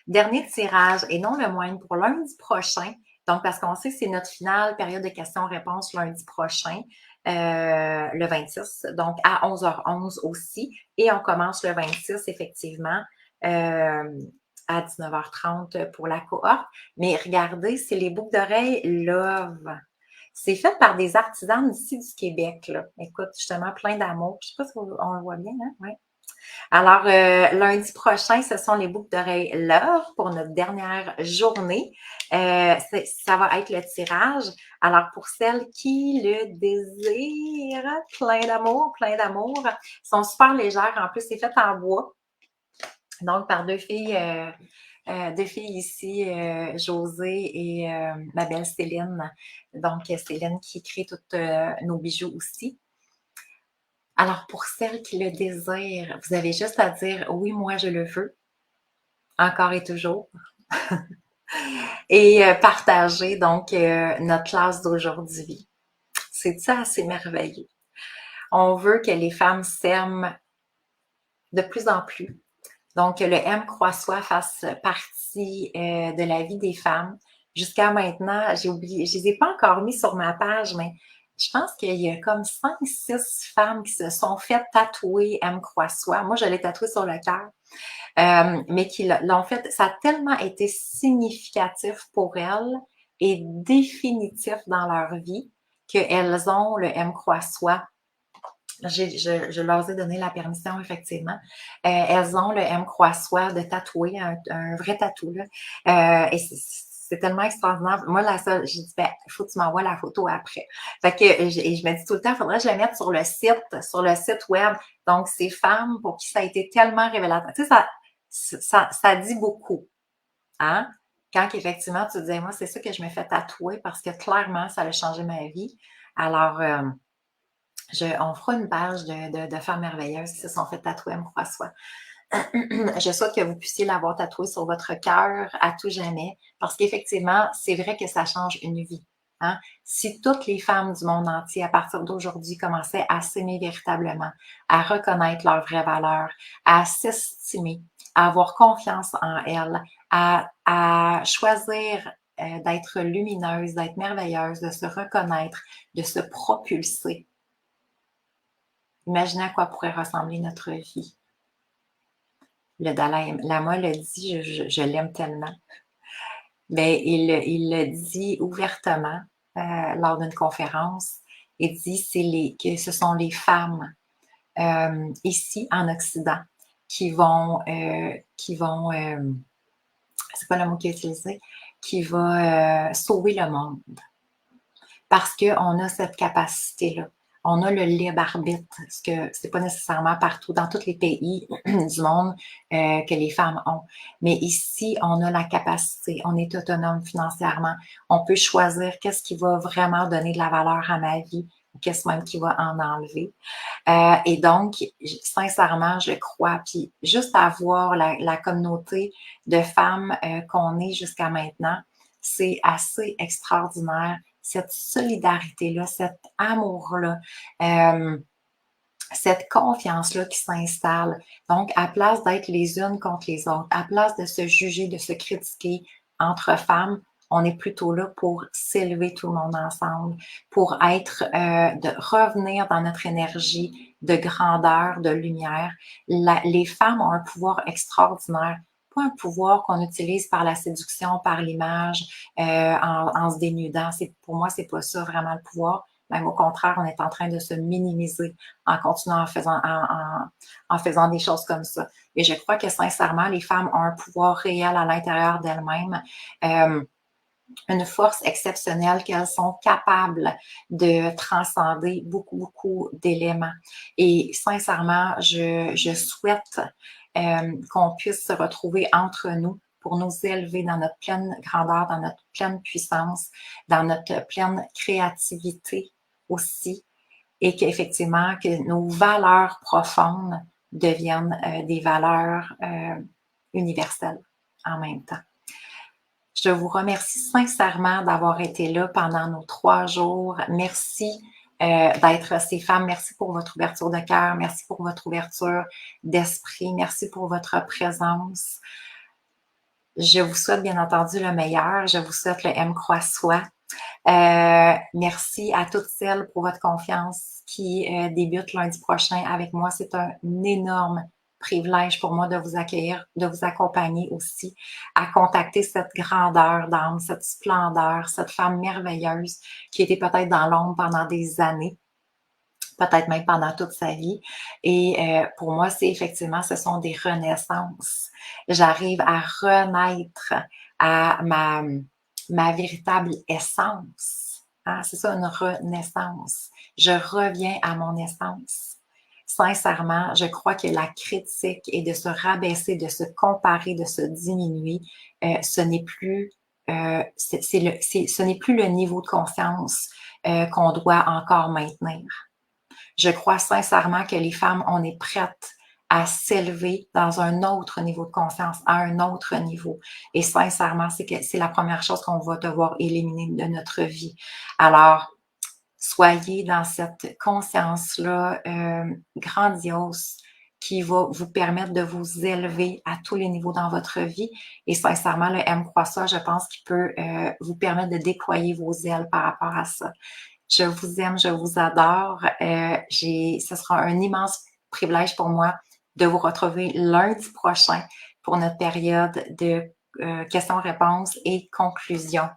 Dernier tirage, et non le moindre, pour lundi prochain. Donc, parce qu'on sait que c'est notre finale période de questions-réponses lundi prochain, le 26, donc à 11h11 aussi. Et on commence le 26, effectivement, à 19h30 pour la cohorte. Mais regardez, c'est les boucles d'oreilles Love. C'est fait par des artisans d'ici du Québec, là. Écoute, justement, plein d'amour. Je ne sais pas si on le voit bien, hein? Oui. Alors, lundi prochain, ce sont les boucles d'oreilles Love pour notre dernière journée. Ça va être le tirage. Alors, pour celles qui le désirent, plein d'amour, sont super légères. En plus, c'est fait en bois. Donc, par deux filles ici, Josée et ma belle Céline. Donc, Céline qui crée tous nos bijoux aussi. Alors, pour celles qui le désirent, vous avez juste à dire « Oui, moi, je le veux », encore et toujours. Et partager, donc, notre classe d'aujourd'hui. C'est ça assez merveilleux. On veut que les femmes s'aiment de plus en plus. Donc, le M. Croix-Soi fasse partie de la vie des femmes. Jusqu'à maintenant, j'ai oublié, je ne les ai pas encore mis sur ma page, mais je pense qu'il y a comme 5-6 femmes qui se sont fait tatouer M. Croix-Soi. Moi, je l'ai tatoué sur le cœur. Mais qui l'ont fait, ça a tellement été significatif pour elles et définitif dans leur vie qu'elles ont le M. Croix-Soi. Je leur ai donné la permission, effectivement. Elles ont le M. Croix-Soi de tatouer, un vrai tatou, là. Et c'est tellement extraordinaire. Moi, la seule, j'ai dit, ben, il faut que tu m'envoies la photo après. Fait que, je me dis tout le temps, il faudrait que je la mette sur le site web. Donc, ces femmes pour qui ça a été tellement révélateur. Tu sais, ça dit beaucoup, hein? Quand effectivement tu disais, moi, c'est ça que je me fais tatouer parce que clairement, ça a changé ma vie. Alors, on fera une page de femmes merveilleuses qui se sont fait tatouer M. François. Je souhaite que vous puissiez l'avoir tatoué sur votre cœur à tout jamais, parce qu'effectivement, c'est vrai que ça change une vie. Hein? Si toutes les femmes du monde entier, à partir d'aujourd'hui, commençaient à s'aimer véritablement, à reconnaître leurs vraies valeurs, à s'estimer, à avoir confiance en elles, à choisir d'être lumineuse, d'être merveilleuse, de se reconnaître, de se propulser. Imaginez à quoi pourrait ressembler notre vie. Le Dalai Lama le dit, je l'aime tellement. Mais il le dit ouvertement lors d'une conférence. Il dit que ce sont les femmes ici en Occident qui vont c'est pas le mot qu'il a utilisé, qui va sauver le monde. Parce qu'on a cette capacité-là. On a le libre arbitre, ce que c'est pas nécessairement partout, dans tous les pays du monde que les femmes ont. Mais ici, on a la capacité, on est autonome financièrement. On peut choisir qu'est-ce qui va vraiment donner de la valeur à ma vie, ou qu'est-ce même qui va en enlever. Et donc, sincèrement, je crois, puis juste à voir la communauté de femmes qu'on est jusqu'à maintenant, c'est assez extraordinaire. Cette solidarité-là, cet amour-là, cette confiance-là qui s'installe. Donc, à place d'être les unes contre les autres, à place de se juger, de se critiquer entre femmes, on est plutôt là pour s'élever tout le monde ensemble, pour être, de revenir dans notre énergie de grandeur, de lumière. Les femmes ont un pouvoir extraordinaire, pas un pouvoir qu'on utilise par la séduction, par l'image, en se dénudant. Pour moi, c'est pas ça vraiment le pouvoir. Même au contraire, on est en train de se minimiser en continuant en faisant des choses comme ça. Et je crois que sincèrement, les femmes ont un pouvoir réel à l'intérieur d'elles-mêmes. Une force exceptionnelle qu'elles sont capables de transcender beaucoup, beaucoup d'éléments. Et sincèrement, je souhaite qu'on puisse se retrouver entre nous pour nous élever dans notre pleine grandeur, dans notre pleine puissance, dans notre pleine créativité aussi, et qu'effectivement, que nos valeurs profondes deviennent des valeurs universelles en même temps. Je vous remercie sincèrement d'avoir été là pendant nos 3 jours. Merci d'être ces femmes. Merci pour votre ouverture de cœur. Merci pour votre ouverture d'esprit. Merci pour votre présence. Je vous souhaite bien entendu le meilleur. Je vous souhaite le M. Croix-Soi. Merci à toutes celles pour votre confiance qui débute lundi prochain avec moi. C'est un énorme privilège pour moi de vous accueillir, de vous accompagner aussi, à contacter cette grandeur d'âme, cette splendeur, cette femme merveilleuse qui était peut-être dans l'ombre pendant des années, peut-être même pendant toute sa vie. Et pour moi, c'est effectivement, ce sont des renaissances. J'arrive à renaître à ma véritable essence. Hein? C'est ça, une renaissance. Je reviens à mon essence. Sincèrement, je crois que la critique et de se rabaisser, de se comparer, de se diminuer, ce n'est plus ce n'est plus le niveau de confiance qu'on doit encore maintenir. Je crois sincèrement que les femmes, on est prêtes à s'élever dans un autre niveau de confiance, à un autre niveau. Et sincèrement, c'est la première chose qu'on va devoir éliminer de notre vie. Alors, soyez dans cette conscience-là grandiose qui va vous permettre de vous élever à tous les niveaux dans votre vie. Et sincèrement, le M. Croix-Soi, je pense qu'il peut vous permettre de déployer vos ailes par rapport à ça. Je vous aime, je vous adore. Ce sera un immense privilège pour moi de vous retrouver lundi prochain pour notre période de questions-réponses et conclusions.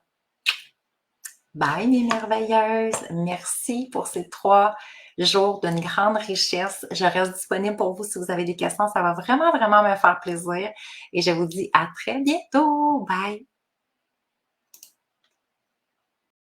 Bye mes merveilleuses. Merci pour ces 3 jours d'une grande richesse. Je reste disponible pour vous si vous avez des questions. Ça va vraiment, vraiment me faire plaisir. Et je vous dis à très bientôt. Bye!